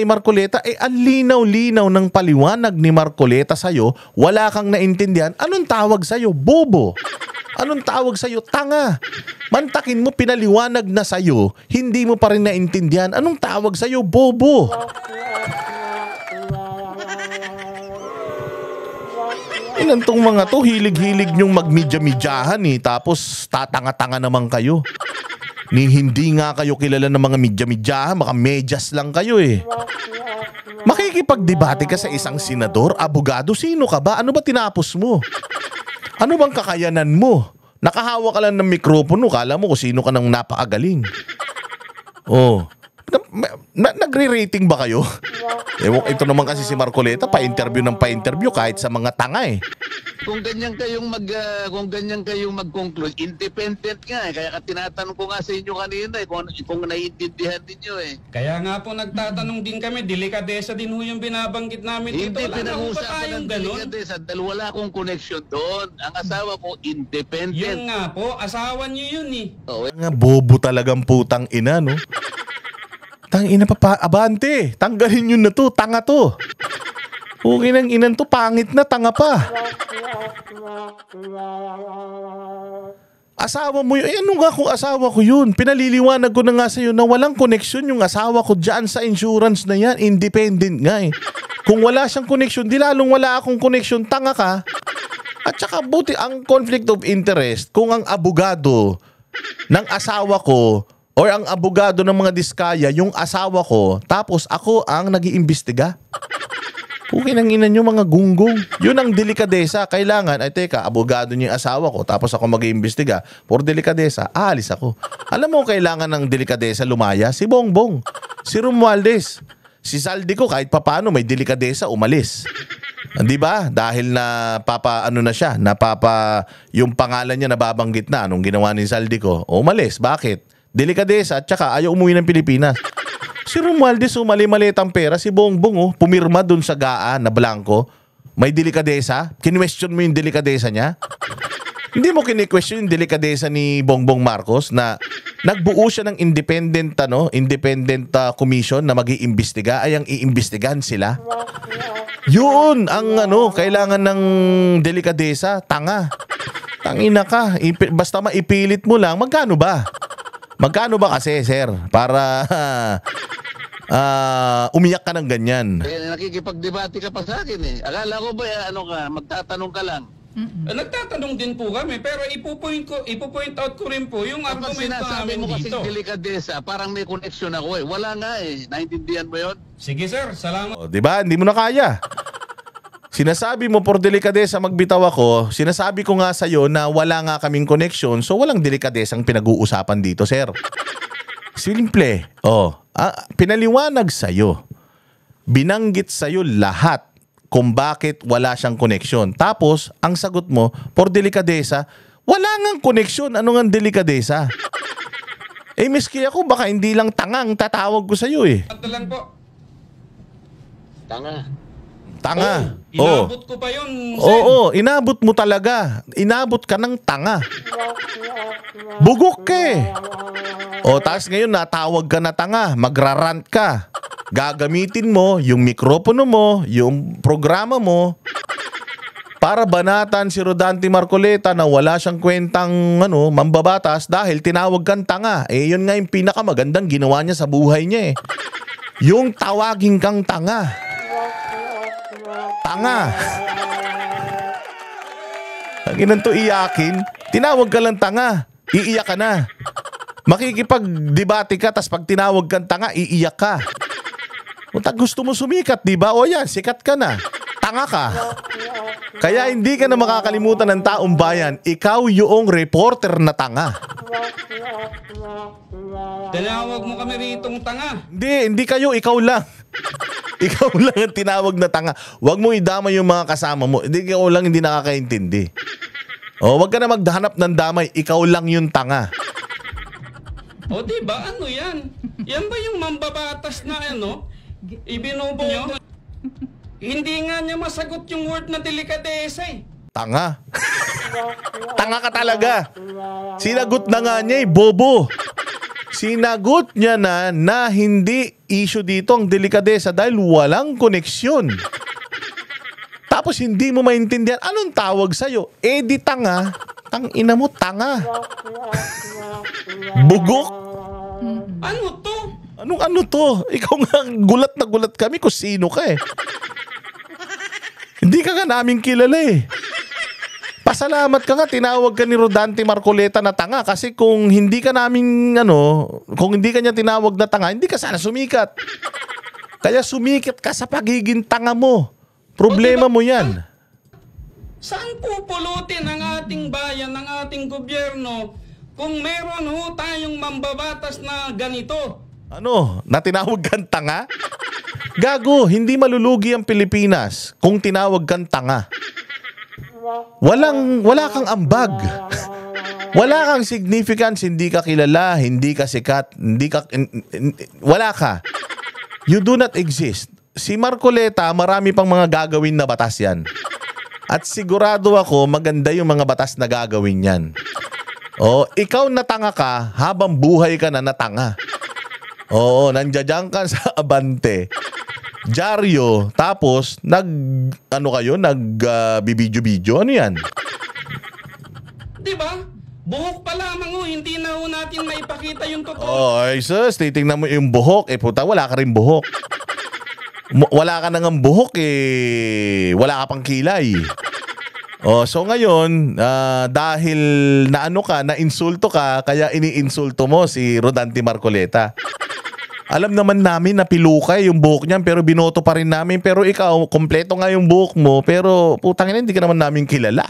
Marcoleta, ang linaw-linaw ng paliwanag ni Marcoleta sa'yo, wala kang naintindihan. Anong tawag sa'yo? Bobo. Anong tawag sa'yo? Tanga. Mantakin mo, pinaliwanag na sa'yo, hindi mo pa rin naintindihan. Anong tawag sa'yo? Bobo. Ilan tong mga to, hilig-hilig nyong magmidya-midyahan eh, tapos tatanga-tanga naman kayo. Hindi nga kayo kilala ng mga midya-midyahan, baka medyas lang kayo eh. Makikipagdebate ka sa isang senador, abogado, sino ka ba? Ano ba tinapos mo? Ano bang kakayanan mo? Nakahawa ka lang ng mikropono, kala mo kung sino ka nang napakagaling. Nagre-rating ba kayo? Ito naman kasi si Marcoleta, pa-interview ng pa-interview kahit sa mga tanga eh. Kung ganyan kayong mag-conclude, independent nga eh. Kaya tinatanong ko nga sa inyo kanina eh, kung naiintindihan ninyo eh. Kaya nga po nagtatanong din kami, delikadesa din ho yung binabanggit namin dito. Hindi Wala na ho ba pinag-uusapan tayong ng ganun? delikadesa dahil wala akong connection doon. Ang asawa ko, independent. Yun nga po, asawa niyo yun eh. Nga bobo talagang putang ina, no? Tangina abante, tanggalin yun na to, tanga to. Okay ng inan to, pangit na, tanga pa. Asawa mo yun. Ano nga kung asawa ko yun? Pinaliliwanag ko na nga sa'yo na walang koneksyon yung asawa ko dyan sa insurance na yan. Independent nga eh. Kung wala siyang koneksyon, di lalong wala akong koneksyon, tanga ka. At saka buti ang conflict of interest kung ang abogado ng asawa ko or ang abogado ng mga Diskaya, yung asawa ko, tapos ako ang nag-iimbestiga. Okay nang ina nyo mga gunggong. Yun ang delikadesa. Kailangan, teka, abogado niyo yung asawa ko, tapos ako mag-iimbestiga. For delikadesa, aalis ako. Alam mo, kailangan ng delikadesa lumaya? Si Bongbong, si Romualdez, si Zaldico, kahit papano may delikadesa, umalis. Di ba? Dahil na yung pangalan niya nababanggit na, anong ginawa ni Zaldico? Umalis. Bakit? Delikadesa at saka ayaw umuwi ng Pilipinas. Si Romualdez mali-maliit ang pera. Si Bongbong pumirma dun sa GAA na blanco. May delikadesa. Kinwestiyon mo yung delikadesa niya. Hindi mo kini-question yung delikadesa ni Bongbong Marcos na nagbuo siya ng independent commission na mag-iimbestiga. Ay, ang iimbestigahan sila. Yun ang kailangan ng delikadesa. Tanga. Tangina ka. Basta maipilit mo lang. Magkano ba? Magkano ba kasi, sir? Para umiyak ka ng ganyan. Nakikipagdebate ka pa sa akin eh. Akala ko ba magtatanong ka lang. Nagtatanong din po kami, pero ipo-point out ko rin po yung Kapag argumento sinasabi namin mo kasing dito. delikadesa, parang may connection ako eh. Wala nga eh. Naintindihan mo yun? Sige sir, salamat. O, diba? Hindi mo na kaya. Sinasabi mo por delikadesa magbitaw ako, sinasabi ko nga sa'yo na wala nga kaming connection, so walang delikadesang pinag-uusapan dito, sir. Simple. Pinaliwanag sa'yo. Binanggit sa'yo lahat kung bakit wala siyang connection. Tapos, ang sagot mo, por delikadesa, wala ngang connection. Ano ngang delikadesa? Miski ako, baka hindi lang tangang tatawag ko sa'yo eh. Ito lang po. Tanga. Tanga. Inabot ko pa yun, Sen. Oo, inabot mo talaga. Inabot ka ng tanga. Bugok ka eh. Tapos ngayon natawag ka na tanga, magrarant ka. Gagamitin mo yung mikropono mo, yung programa mo, para banatan si Rodante Marcoleta na wala siyang kwentang mambabatas dahil tinawag kang tanga. Yun nga yung pinakamagandang ginawa niya sa buhay niya eh. Yung tawagin kang tanga. Tanga. Ang ginanto iyakin, tinawag ka lang tanga, iiyak ka na. Makikipag-debate ka, tas pag tinawag kang tanga, iiyak ka. Gusto mo sumikat, di ba? O yan, sikat ka na. Tanga ka. Kaya hindi ka na makakalimutan ng taong bayan, ikaw yung reporter na tanga. Tinawag mo kami ritong tanga. Hindi kayo, ikaw lang. Ikaw lang ang tinawag na tanga. Huwag mo idama yung mga kasama mo. Hindi, ikaw lang hindi nakakaintindi. Huwag ka na maghanap ng damay. Ikaw lang yung tanga. O diba, ano yan? Yan ba yung mambabatas na ibinubo nyo? Hindi nga niya masagot yung word na delikadesa eh. Tanga. Tanga ka talaga. Sinagot na nga niya bobo. Sinagot niya na hindi issue dito ang delikadesa dahil walang koneksyon. Tapos hindi mo maintindihan anong tawag sa'yo. Di tanga. Tangina mo, tanga. Bugok. Ano to? Ano to? Ikaw nga gulat na gulat kami kung sino ka eh. Hindi ka nga namin kilala eh. Pasalamat ka nga, tinawag ka ni Rodante Marcoleta na tanga kasi kung hindi ka namin, kung hindi ka niya tinawag na tanga, hindi ka sana sumikat. Kaya sumikat ka sa pagiging tanga mo. Problema mo yan. Saan pupulutin ang ating bayan, ang ating gobyerno kung meron tayong mambabatas na ganito? Na tinawag kang tanga? Gago, hindi malulugi ang Pilipinas kung tinawag kang tanga. Wala kang ambag. Wala kang significance, hindi ka kilala, hindi ka sikat, wala ka. You do not exist. Si Marcoleta, marami pang mga gagawin na batas yan. At sigurado ako, maganda yung mga batas na gagawin yan. Ikaw natanga ka, habang buhay ka na natanga. Nandiyan ka sa abante. Dyaryo, tapos bibidyo-bidyo. Ano yan? Diba? Buhok pa lamang hindi na natin maipakita yung totoo. Ay sus, titingnan mo yung buhok. Puta, wala ka rin buhok. Wala ka nang buhok wala ka pang kilay. So ngayon, dahil na-insulto ka, kaya iniinsulto mo si Rodante Marcoleta. Alam naman namin na pilukay yung buhok niyan pero binoto pa rin namin. Pero ikaw, kompleto nga yung buhok mo pero putang ina, hindi ka naman namin kilala.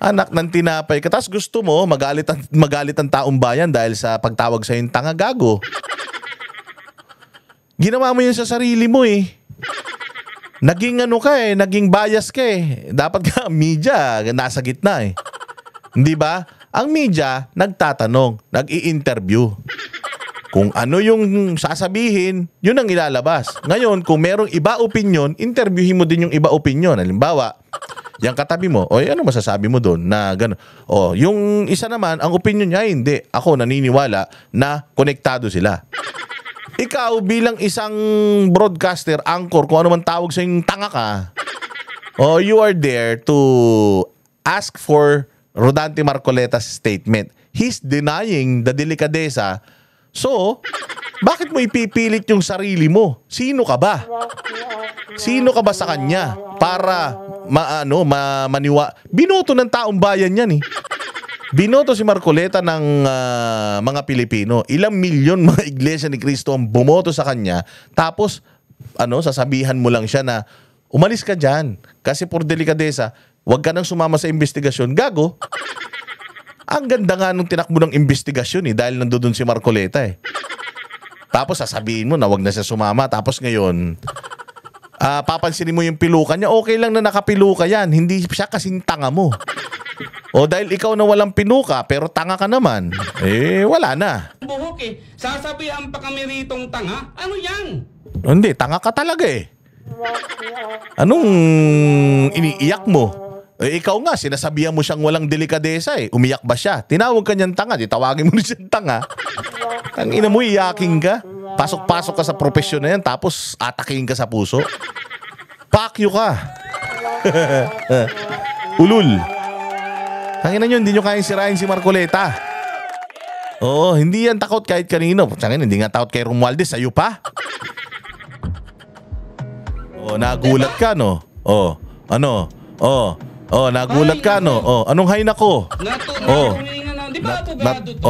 Anak ng tinapay ka. Tapos gusto mo magalit ang taong bayan dahil sa pagtawag sa yung tanga, gago. Ginawa mo yun sa sarili mo eh. Naging naging bias ka eh. Dapat ka media nasa gitna eh. Hindi ba? Ang media nagtatanong, nag-i-interview. Kung ano yung sasabihin, yun ang ilalabas. Ngayon, kung merong iba opinion, interviewin mo din yung iba opinion. Halimbawa, yung katabi mo, o ano masasabi mo doon na gano'n? O, yung isa naman, ang opinion niya, hindi. Ako naniniwala na konektado sila. Ikaw bilang isang broadcaster, anchor, kung ano man tawag sa yung tanga ka, o you are there to ask for Rodante Marcoleta's statement. He's denying the delikadesa. So, bakit mo ipipilit yung sarili mo? Sino ka ba? Sino ka ba sa kanya para binoto ng taong bayan yan eh. Binoto si Marcoleta ng mga Pilipino. Ilang milyon mga iglesia ni Cristo ang bumoto sa kanya. Tapos sasabihan mo lang siya na umalis ka dyan kasi por delikadesa, huwag ka nang sumama sa investigasyon. Gago. Ang ganda nga nung tinakbo ng investigasyon dahil nandoon si Marcoleta eh. Tapos sasabihin mo na wag na siya sumama. Tapos ngayon, papansinin mo yung piluka niya. Okay lang na nakapiluka yan. Hindi siya kasing tanga mo. O dahil ikaw na walang pinuka pero tanga ka naman, wala na. Buhok eh. Sasabihan pa kami ritong tanga. Ano yan? Hindi, tanga ka talaga eh. Anong iniiyak mo? Ikaw nga, sinasabihan mo siyang walang delikadesa eh. Umiyak ba siya? Tinawag ka niyang tanga, di tawagin mo na siyang tanga. Ang ina mo, iyaking ka. Pasok-pasok ka sa profesyon na yan, tapos ataking ka sa puso. Pakyo ka. Ulul. Tangina nyo, hindi nyo kayang sirain si Marcoleta. Oo, hindi yan takot kahit kanino. Tangina, hindi nga takot kay Romualdez, sa'yo pa. Oh, nagulat ka, no? Oh, ano? Oh, nagulat ka, no? Oh, anong hay nako? Di ba abogado to?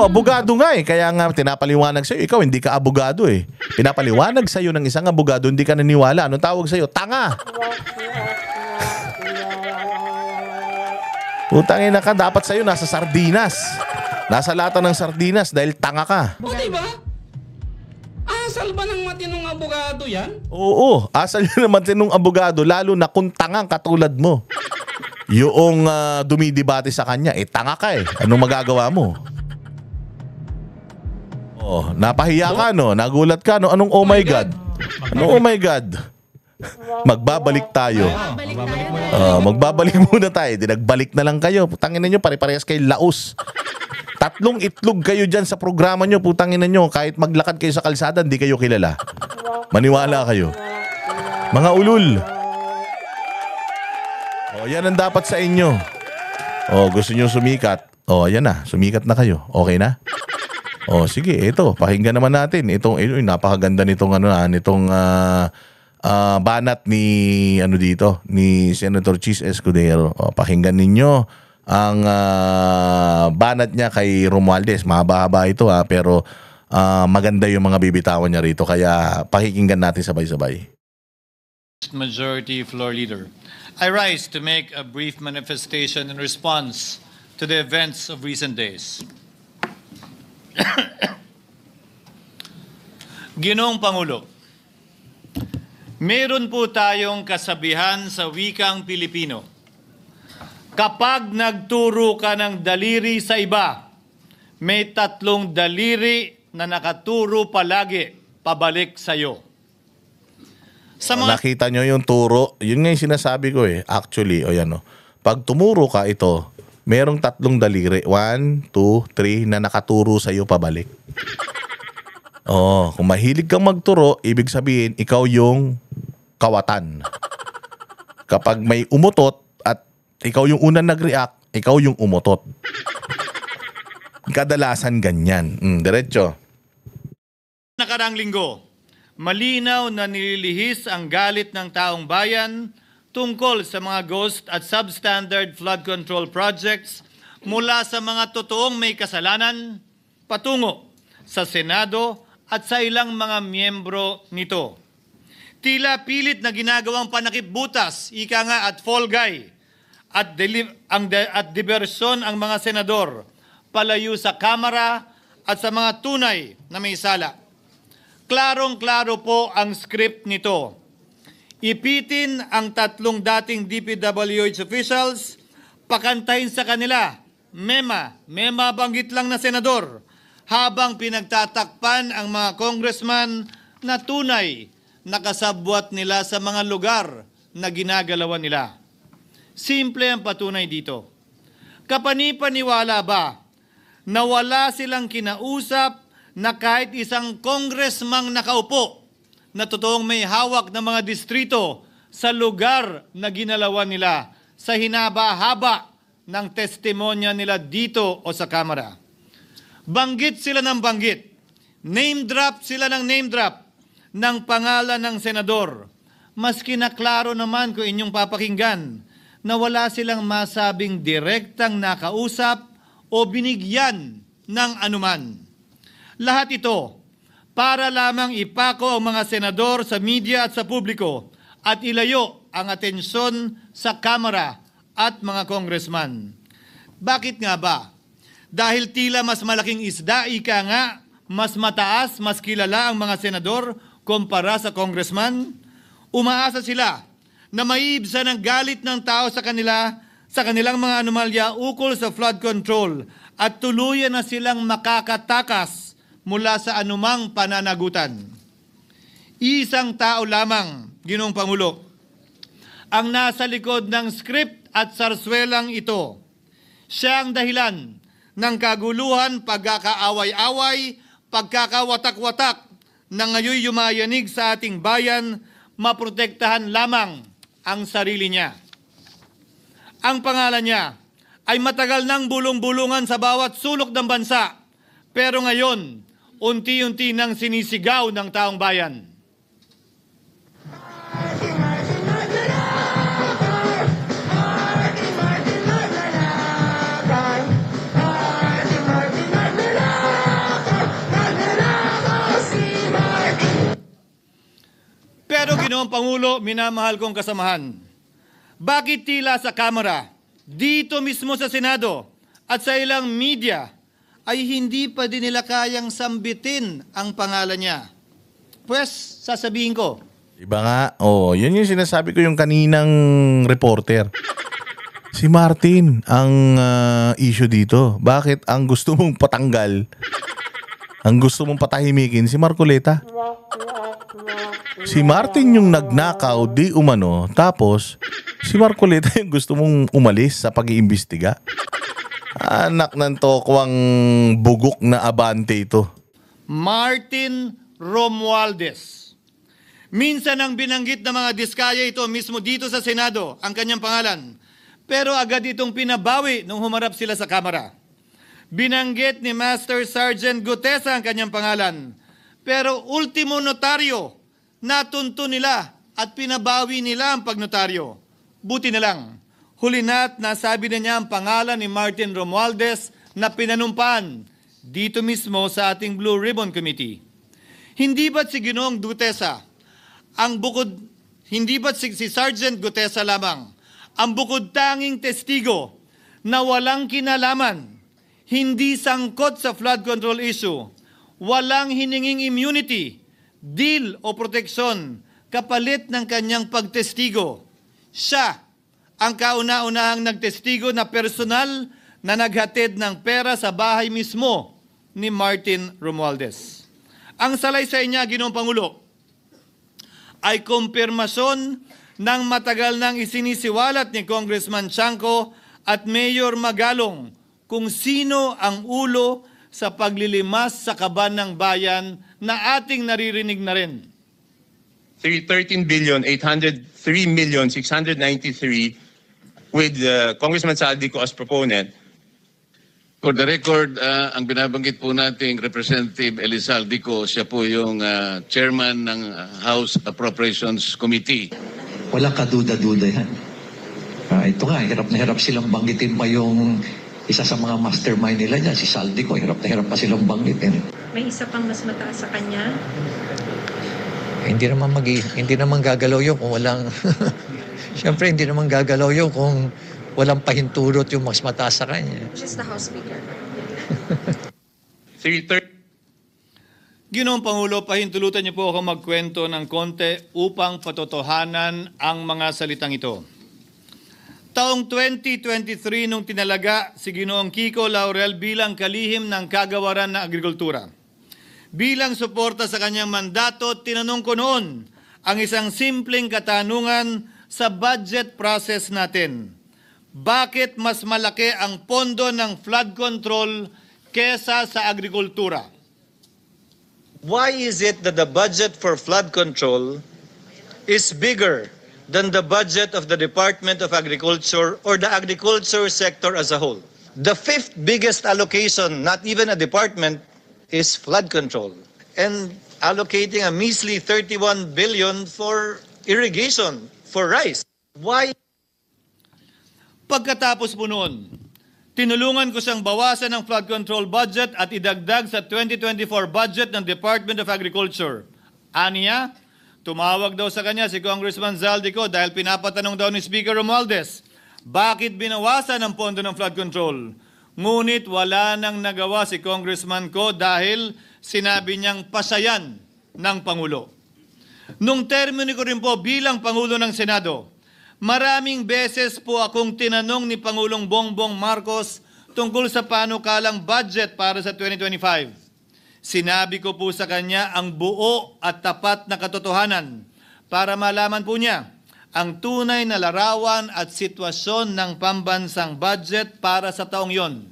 Abogado nga eh. Kaya nga pinapaliwanag sa'yo. Ikaw, hindi ka abogado eh. Pinapaliwanag sa'yo ng isang abogado, hindi ka naniwala. Anong tawag sa'yo? Tanga! Utangin na ka, dapat sa'yo nasa sardinas. Nasa lata ng sardinas dahil tanga ka. O diba? Asal ba ng matinong abogado yan? Oo, asal yun naman sinong abogado, lalo na kung tangang katulad mo. Yung dumidibate sa kanya, tanga ka eh. Anong magagawa mo? Oh, napahiya ka no? Nagulat ka no? Anong oh my God? Anong oh my God? Magbabalik tayo. Magbabalik muna tayo. Nagbalik na lang kayo. Putangin nyo, pare-parehas kayo laos. 3 itlog kayo dyan sa programa nyo. Putangin nyo, kahit maglakad kayo sa kalsada, hindi kayo kilala. Maniwala kayo. Mga ulul. Yan ang dapat sa inyo. Gusto nyo sumikat. Ayan na. Sumikat na kayo. Okay na? Sige, ito. Pakinggan naman natin. Napakaganda nitong banat ni ni Senator Chis Escudero. Pakinggan ninyo ang banat niya kay Romualdez. Mahaba-haba ito pero maganda yung mga bibitawan niya rito. Kaya pakikinggan natin sabay-sabay. Majority Floor Leader, I rise to make a brief manifestation in response to the events of recent days. Ginoong Pangulo, meron po tayong kasabihan sa wikang Pilipino. Kapag nagturo ka ng daliri sa iba, may 3 daliri na nakaturo palagi pabalik sa'yo. Nakita nyo yung turo? Yun nga yung sinasabi ko eh. Actually, pag tumuro ka ito, merong 3 daliri. 1, 2, 3 na nakaturo sa'yo pabalik. Kung mahilig kang magturo, ibig sabihin, ikaw yung kawatan. Kapag may umutot at ikaw yung unang nag-react, ikaw yung umutot. Kadalasan ganyan. Diretso. Nakarang linggo, malinaw na nililihis ang galit ng taong bayan tungkol sa mga ghost at substandard flood control projects mula sa mga totoong may kasalanan patungo sa Senado at sa ilang mga miyembro nito. Tila pilit na ginagawang panakipbutas, ika nga at fall guy, at diversyon ang mga senador palayo sa Kamara at sa mga tunay na may sala. Klarong-klaro po ang script nito. Ipitin ang 3 dating DPWH officials, pakantahin sa kanila, mema banggit lang na senador, habang pinagtatakpan ang mga congressman na tunay nakasabwat nila sa mga lugar na ginagalawan nila. Simple ang patunay dito. Kapanipaniwala ba na wala silang kinausap na kahit isang congressman nakaupo na totoong may hawak ng mga distrito sa lugar na ginalawan nila sa hinaba-haba ng testimonya nila dito o sa Kamara? Banggit sila ng banggit, name drop sila ng name drop ng pangalan ng senador. Maski na klaro naman kung inyong papakinggan na wala silang masabing direktang nakausap o binigyan ng anuman. Lahat ito para lamang ipako ang mga senador sa media at sa publiko at ilayo ang atensyon sa Kamara at mga congressman. Bakit nga ba? Dahil tila mas malaking isda, ika nga, mas mataas, mas kilala ang mga senador kumpara sa congressman? Umaasa sila na maiibsan ang galit ng tao sa kanilang mga anomalya ukol sa flood control at tuluyan na silang makakatakas mula sa anumang pananagutan. Isang tao lamang, Ginoong Pangulo, ang nasa likod ng script at sarswelang ito. Siya ang dahilan ng kaguluhan, pagkakaaway-away, pagkakawatak-watak na ngayon yumayanig sa ating bayan, maprotektahan lamang ang sarili niya. Ang pangalan niya ay matagal nang bulong-bulungan sa bawat sulok ng bansa, pero ngayon, unti-unti nang sinisigaw ng taong bayan. Pero Ginoong Pangulo, minamahal kong kasamahan, bakit tila sa Kamara, dito mismo sa Senado at sa ilang media ay hindi pa din nila kayang sambitin ang pangalan niya? Pues, sasabihin ko. Iba nga, yun yung sinasabi ko yung kaninang reporter. Si Martin ang issue dito. Bakit ang gusto mong patanggal, ang gusto mong patahimikin si Marcoleta? Si Martin yung nagnakaw di umano, tapos si Marcoleta yung gusto mong umalis sa pag-iimbestiga. Anak ng tokwang bugok na abante ito. Martin Romualdez. Minsan ang binanggit ng mga diskaya ito mismo dito sa Senado, ang kanyang pangalan. Pero agad itong pinabawi nung humarap sila sa Kamara. Binanggit ni Master Sergeant Gutesa ang kanyang pangalan. Pero ultimo notaryo, natunto nila at pinabawi nila ang pagnotaryo. Buti na lang, huli na't nasabi na niya ang pangalan ni Martin Romualdez na pinanumpaan dito mismo sa ating Blue Ribbon Committee. Hindi ba't si Ginoong Gutesa hindi ba't si Sergeant Gutesa lamang ang bukod tanging testigo na walang kinalaman, hindi sangkot sa flood control issue, walang hininging immunity, deal o proteksyon kapalit ng kanyang pagtestigo? Siya ang kauna-unahang nagtestigo na personal na naghatid ng pera sa bahay mismo ni Martin Romualdez. Ang salaysay niya, Ginoong Pangulo, ay kumpirmasyon ng matagal nang isinisiwalat ni Congressman Chanco at Mayor Magalong kung sino ang ulo sa paglilimas sa kaban ng bayan na ating naririnig na rin. 13,803,693 with Congressman Saldico as proponent. For the record, ang binabanggit po nating Representative Elizaldico, siya po yung chairman ng House Appropriations Committee. Walang kaduda-duda yan. Ito nga, hirap na hirap silang banggitin pa yung isa sa mga mastermind nila dyan, si Saldico. Hirap na hirap pa silang banggitin. May isa pang mas mataas sa kanya? Hindi naman gagalaw yun kung walang... Siyempre, hindi naman gagalaw yun kung walang pahintulot yung mas mataas sa kanya. Just the House Speaker. Ginoong Pangulo, pahintulutan niyo po ako magkwento ng konti upang patotohanan ang mga salitang ito. Taong 2023 nung tinalaga si Ginoong Kiko Laurel bilang kalihim ng kagawaran ng agrikultura. Bilang suporta sa kanyang mandato, tinanong ko noon ang isang simpleng katanungan sa budget process natin. Bakit mas malaki ang pondo ng flood control kesa sa agrikultura? Why is it that the budget for flood control is bigger than the budget of the Department of Agriculture or the agriculture sector as a whole? The fifth biggest allocation, not even a department, is flood control. And allocating a measly 31 billion for irrigation, for rice. Why? Pagkatapos po noon, tinulungan ko siyang bawasan ng flood control budget at idagdag sa 2024 budget ng Department of Agriculture. Aniya, tumawag daw sa kanya si Congressman Zaldico dahil pinapatanong daw ni Speaker Romualdez, bakit binawasan ang pondo ng flood control? Ngunit wala nang nagawa si Congressman ko dahil sinabi niyang pasayan ng Pangulo. Nung termino ko rin po bilang Pangulo ng Senado, maraming beses po akong tinanong ni Pangulong Bongbong Marcos tungkol sa panukalang budget para sa 2025. Sinabi ko po sa kanya ang buo at tapat na katotohanan para malaman po niya ang tunay na larawan at sitwasyon ng pambansang budget para sa taong yon.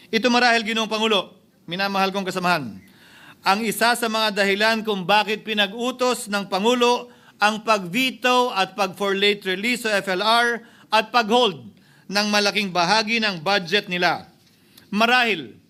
Ito marahil, Ginoong Pangulo, minamahal kong kasamahan, ang isa sa mga dahilan kung bakit pinag-utos ng Pangulo ang pag-veto at pag-for late release o FLR at pag-hold ng malaking bahagi ng budget nila. Marahil,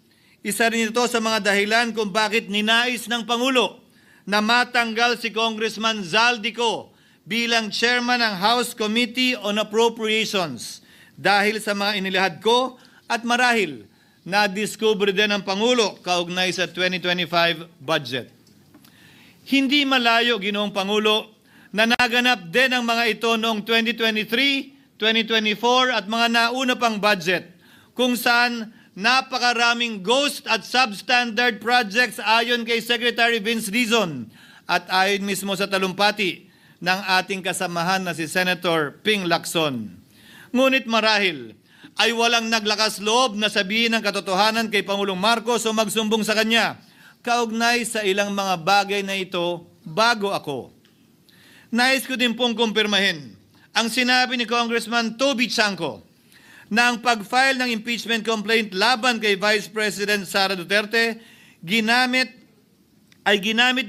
isa rin ito sa mga dahilan kung bakit ninais ng Pangulo na matanggal si Congressman Zaldico bilang chairman ng House Committee on Appropriations dahil sa mga inilahad ko at marahil na-discover din ng Pangulo kaugnay sa 2025 budget. Hindi malayo, Ginoong Pangulo, na naganap din ang mga ito noong 2023, 2024 at mga nauna pang budget kung saan napakaraming ghost at substandard projects ayon kay Secretary Vince Dizon at ayon mismo sa talumpati ng ating kasamahan na si Senator Ping Lacson. Ngunit marahil ay walang naglakas loob na sabihin ang katotohanan kay Pangulong Marcos o magsumbong sa kanya kaugnay sa ilang mga bagay na ito bago ako. Nais ko din pong kumpirmahin ang sinabi ni Congressman Toby Chanco na ang pag-file ng impeachment complaint laban kay Vice President Sara Duterte ginamit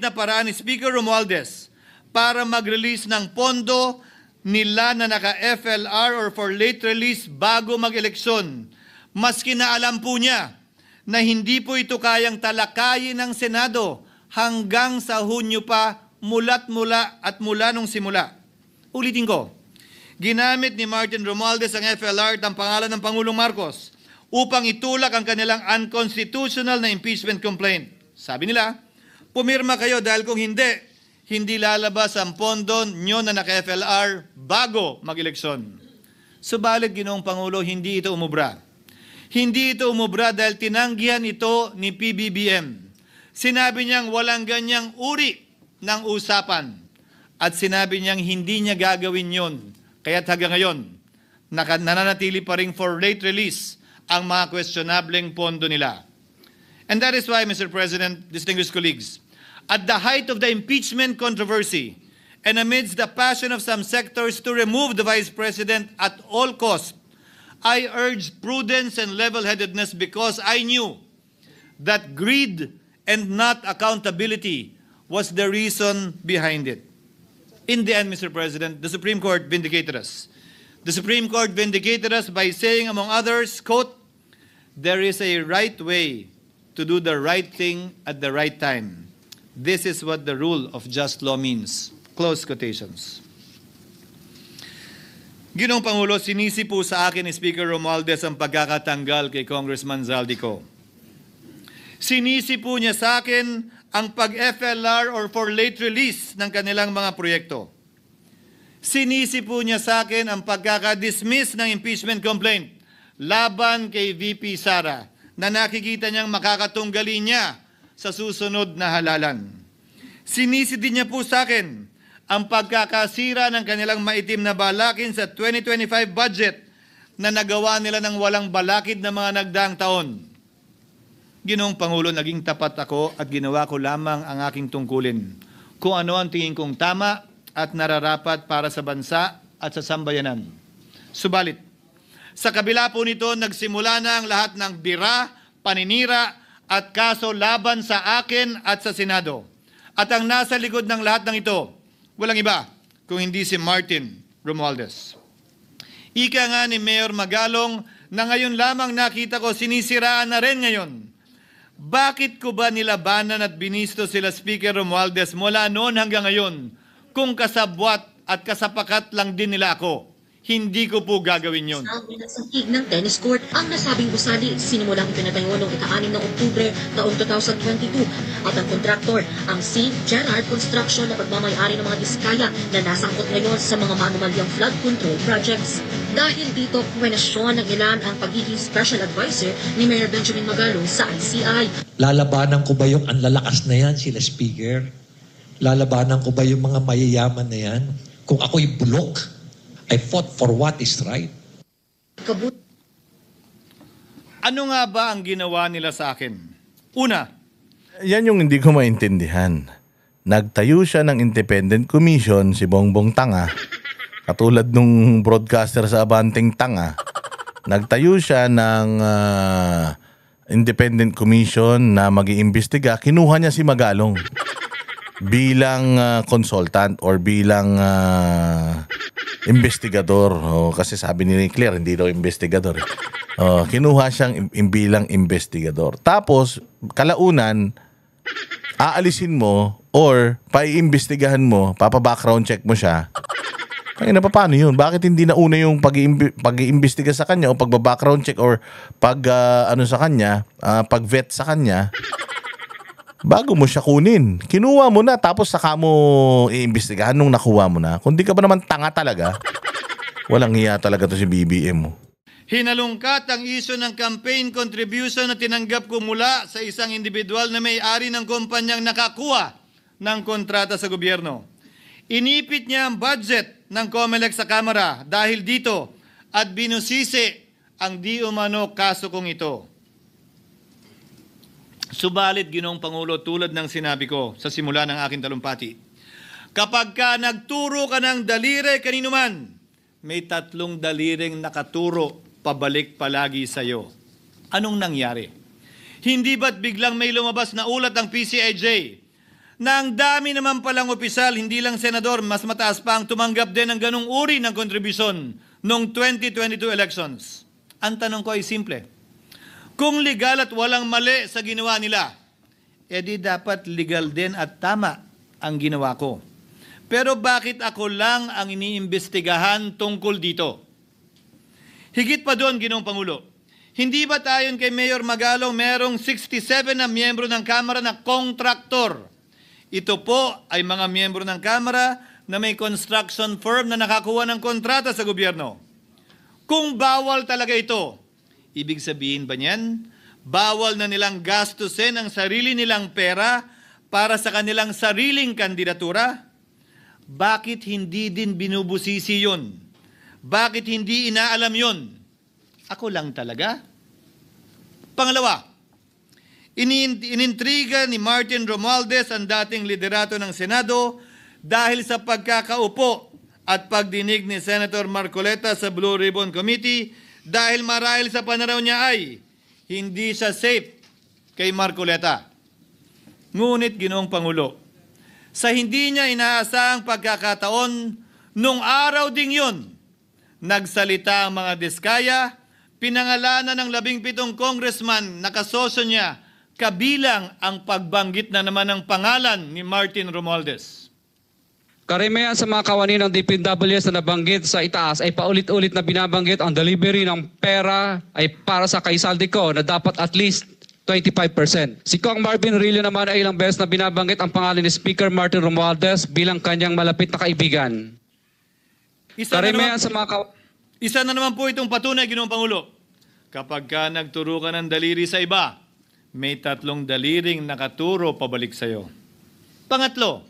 na paraan ni Speaker Romualdez para mag-release ng pondo nila na naka-FLR or for late release bago mag-eleksyon. Maski na alam po niya na hindi po ito kayang talakayin ng Senado hanggang sa Hunyo pa mula nung simula. Ulitin ko, ginamit ni Martin Romualdez ang FLR at ang pangalan ng Pangulong Marcos upang itulak ang kanilang unconstitutional na impeachment complaint. Sabi nila, pumirma kayo dahil kung hindi lalabas ang pondo nyo na naka-FLR bago mag-eleksyon. Subalit, Ginoong Pangulo, hindi ito umubra. Hindi ito umubra dahil tinanggihan ito ni PBBM. Sinabi niyang walang ganyang uri ng usapan at sinabi niyang hindi niya gagawin yon. Kaya't hanggang ngayon, nananatili pa rin for late release ang mga questionableng pondo nila. And that is why, Mr. President, distinguished colleagues, at the height of the impeachment controversy and amidst the passion of some sectors to remove the Vice President at all costs, I urged prudence and level-headedness because I knew that greed and not accountability was the reason behind it. In the end, Mr. President, the Supreme Court vindicated us. The Supreme Court vindicated us by saying, among others, quote, "There is a right way to do the right thing at the right time. This is what the rule of just law means." Close quotations. Ginoong Pangulo, sinisi po sa akin ni Speaker Romualdez ang pagkakatanggal kay Congressman Zaldico. Sinisi po niya sa akin ang pag-FLR or for late release ng kanilang mga proyekto. Sinisi po niya sa akin ang pagkakadismiss ng impeachment complaint laban kay VP Sara na nakikita niyang makakatunggali niya sa susunod na halalan. Sinisi din niya po sa akin ang pagkakasira ng kanilang maitim na balakin sa 2025 budget na nagawa nila ng walang balakid na mga nagdaang taon. Ginoong Pangulo, naging tapat ako at ginawa ko lamang ang aking tungkulin. Kung ano ang tingin kong tama at nararapat para sa bansa at sa sambayanan. Subalit, sa kabila po nito, nagsimula na ang lahat ng bira, paninira at kaso laban sa akin at sa Senado. At ang nasa likod ng lahat ng ito, walang iba kung hindi si Martin Romualdez. Ika nga ni Mayor Magalong na ngayon lamang nakita ko sinisiraan na rin ngayon. Bakit ko ba nilabanan at binisto sila Speaker Romualdez mula noon hanggang ngayon kung kasabwat at kasapakat lang din nila ako? Hindi ko po gagawin yun. Sa ng tennis court, ang nasabing gusali sinimulang pinatayo noong ika-6 ng Oktubre taong 2022 at ang kontraktor, ang St. Gerard Construction na pagmamayari ng mga diskaya na nasangkot ngayon sa mga maanumalyang flood control projects. Dahil dito, kwenasyon ng ilan ang pagiging special advisor ni Mayor Benjamin Magalong sa ICI. Lalabanan ko ba yung ang lalakas na yan, sila Speaker? Lalabanan ko ba yung mga mayayaman na yan? Kung ako'y bulok, I fought for what is right. Ano nga ba ang ginawa nila sa akin? Una, Yan yung hindi ko maintindihan. Nagtayo siya ng independent commission, si Bongbong Tanga. Katulad nung broadcaster sa Abanteng Tanga. Nagtayo siya ng independent commission na mag-iimbestiga. Kinuha niya si Magalong bilang consultant or bilang investigador. Kasi sabi ni Claire, hindi daw investigador. Kinuha siyang bilang investigador. Tapos, kalaunan, aalisin mo or paiimbestigahan mo, papa-background check mo siya. Ay, paano yun? Bakit hindi nauna yung pag-iimbestiga sa kanya o pagba-background check or sa kanya, pag-vet sa kanya, bago mo siya kunin? Kinuha mo na tapos saka mo iimbestigahan nung nakuha mo na. Kung di ka ba naman tanga talaga, walang hiya talaga to si BBM mo. hinalungkat ang isyu ng campaign contribution na tinanggap ko mula sa isang individual na may-ari ng kumpanyang nakakuha ng kontrata sa gobyerno. Inipit niya ang budget ng COMELEC sa Kamara dahil dito at binusisi ang di umano kaso kong ito. Subalit, Ginoong Pangulo, tulad ng sinabi ko sa simula ng aking talumpati, kapag ka nagturo ka ng daliri kanino man, may 3 daliring nakaturo pabalik palagi sa iyo. Anong nangyari? Hindi ba't biglang may lumabas na ulat ng PCIJ na ang dami naman palang opisyal, hindi lang senador, mas mataas pa ang tumanggap din ng ganung uri ng kontribusyon noong 2022 elections? Ang tanong ko ay simple. Kung legal at walang mali sa ginawa nila, edi dapat legal din at tama ang ginawa ko. Pero bakit ako lang ang iniimbestigahan tungkol dito? Higit pa doon, Ginoong Pangulo, hindi ba tayon kay Mayor Magalong merong 67 na miyembro ng Kamara na kontraktor? Ito po ay mga miyembro ng Kamara na may construction firm na nakakuha ng kontrata sa gobyerno. Kung bawal talaga ito, ibig sabihin ba niyan, bawal na nilang gastusin ang sarili nilang pera para sa kanilang sariling kandidatura? Bakit hindi din binubusisi yun? Bakit hindi inaalam yun? Ako lang talaga? Pangalawa, inintriga ni Martin Romualdez ang dating liderato ng Senado dahil sa pagkakaupo at pagdinig ni Senator Marcoleta sa Blue Ribbon Committee dahil marahil sa pananaw niya ay hindi siya safe kay Marcoleta. Ngunit, Ginoong Pangulo, sa hindi niya inaasahang pagkakataon, nung araw ding yun, nagsalita ang mga diskaya, pinangalanan ng 17 congressman na kasosyo niya, kabilang ang pagbanggit na naman ng pangalan ni Martin Romualdez. Karamihan sa mga kawani ng DPWS na nabanggit sa itaas ay paulit-ulit na binabanggit ang delivery ng pera ay para sa kaisaldi ko na dapat at least 25%. Si Kong Marvin Rillo naman ay ilang beses na binabanggit ang pangalan ni Speaker Martin Romualdez bilang kanyang malapit na kaibigan. Isa na naman po itong patunay, Ginoong Pangulo. Kapag ka nagturo ka ng daliri sa iba, may 3 daliring nakaturo pabalik sa iyo. Pangatlo,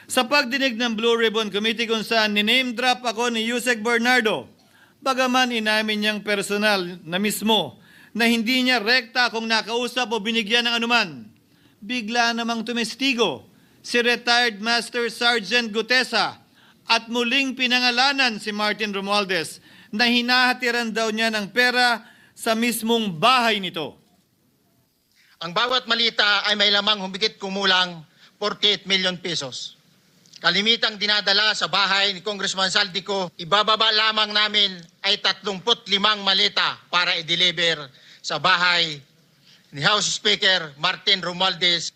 sa pagdinig ng Blue Ribbon Committee kung saan niname drop ako ni Yusek Bernardo, Bagaman inamin niyang personal na mismo na hindi niya rekta kung nakausap o binigyan ng anuman. Bigla namang tumestigo si retired Master Sergeant Gutesa at muling pinangalanan si Martin Romualdez na hinahatiran daw niya ng pera sa mismong bahay nito. Ang bawat malita ay may lamang humigit kumulang 48 million pesos. Kalimitang dinadala sa bahay ni Congressman Saldico, ibababa lamang namin ay 35 maleta para i-deliver sa bahay ni House Speaker Martin Romualdez.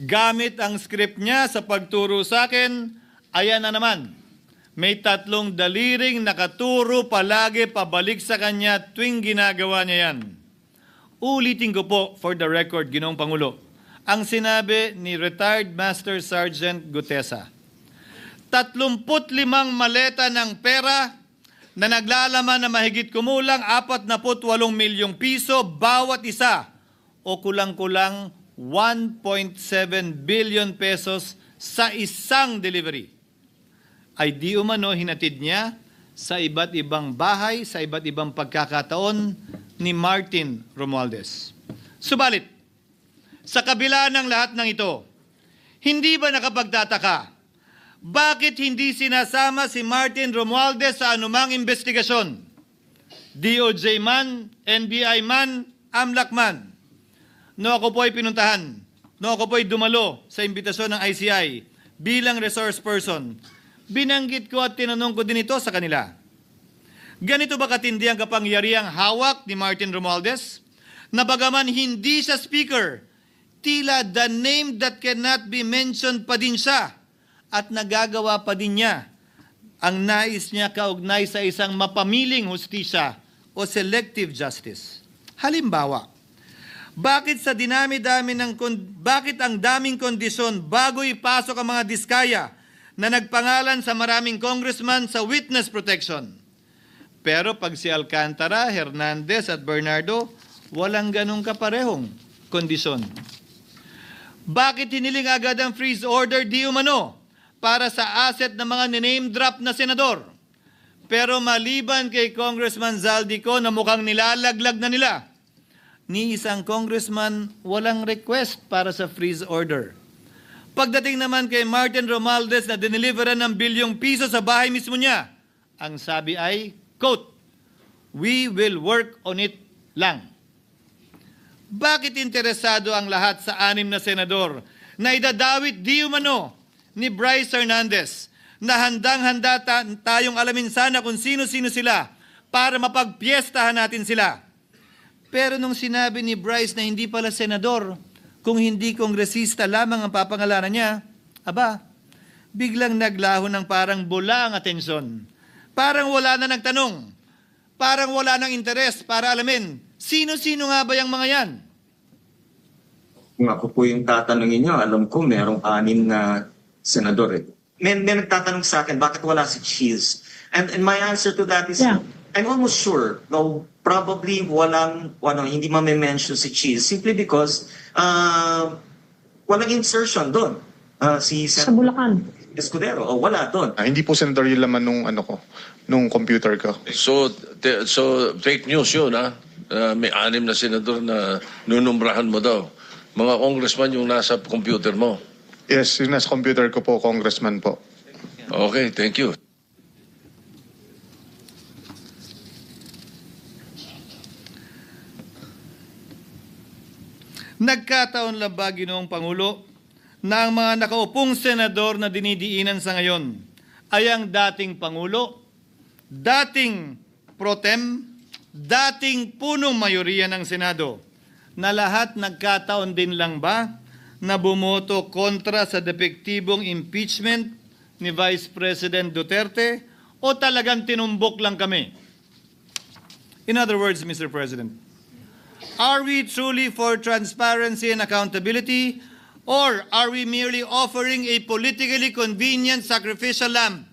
Gamit ang script niya sa pagturo sa akin, ayan na naman. May 3 daliring nakaturo palagi pabalik sa kanya tuwing ginagawa niya yan. Ulitin ko po for the record, Ginoong Pangulo, ang sinabi ni retired Master Sergeant Gutesa. 35 maleta ng pera na naglalaman na mahigit kumulang 48 milyong piso bawat isa o kulang-kulang 1.7 billion pesos sa isang delivery. Ay di umano hinatid niya sa iba't ibang bahay, sa iba't ibang pagkakataon ni Martin Romualdez. Subalit, sa kabila ng lahat ng ito, hindi ba nakapagtataka bakit hindi sinasama si Martin Romualdez sa anumang investigasyon? DOJ man, NBI man, AMLAC man. No ako po'y pinuntahan, no ako po'y dumalo sa imbitasyon ng ICI bilang resource person, binanggit ko at tinanong ko din ito sa kanila. Ganito ba katindi ang kapangyarihang hawak ni Martin Romualdez? Na bagaman hindi siya speaker, tila the name that cannot be mentioned pa din siya at nagagawa pa din niya ang nais niya kaugnay sa isang mapamiling hustisya o selective justice. Halimbawa, bakit ang daming kondisyon bago ipasok ang mga diskaya na nagpangalan sa maraming congressman sa witness protection? Pero pag si Alcantara, Hernandez at Bernardo, walang ganong kaparehong kondisyon. Bakit hiniling agad ang freeze order di umano para sa asset ng mga name drop na senador? Pero maliban kay Congressman Zaldico na mukhang nilalaglag na nila, ni isang congressman walang request para sa freeze order. Pagdating naman kay Martin Romualdez na dineliveran ng bilyong piso sa bahay mismo niya, ang sabi ay, quote, "We will work on it lang." Bakit interesado ang lahat sa 6 na senador na idadawit di umano ni Bryce Hernandez na handang-handa tayong alamin sana kung sino-sino sila para mapagpiestahan natin sila? Pero nung sinabi ni Bryce na hindi pala senador, kung hindi kongresista lamang ang papangalanan niya, aba, biglang naglaho ng parang bula ang atensyon. Parang wala na nagtanong. Parang wala nang interes para alamin, sino-sino nga ba yung mga yan? Kung ako po yung tatanungin niyo, alam ko merong 6 na senador eh. May nagtatanong sa akin, bakit wala si Cheese? And my answer to that is, I'm almost sure, no, probably hindi ma-mention si Cheese simply because walang insertion doon. Sa Bulacan. Escudero, wala doon. Hindi po senador yung laman nung computer ko. So fake news yun, ha? May 6 na senador na nunumbrahan mo daw. Mga congressman yung nasa computer mo. Yes, yung nasa computer ko po, congressman po. Okay, thank you. Nagkataon lang ba, Ginoong Pangulo, na ang mga nakaupong senador na dinidiinan sa ngayon ay ang dating Pangulo, dating pro tem, dating punong mayoriya ng Senado, na lahat nagkataon din lang ba na bumoto kontra sa depektibong impeachment ni Vice President Duterte o talagang tinumbok lang kami? In other words, Mr. President, are we truly for transparency and accountability, or are we merely offering a politically convenient sacrificial lamb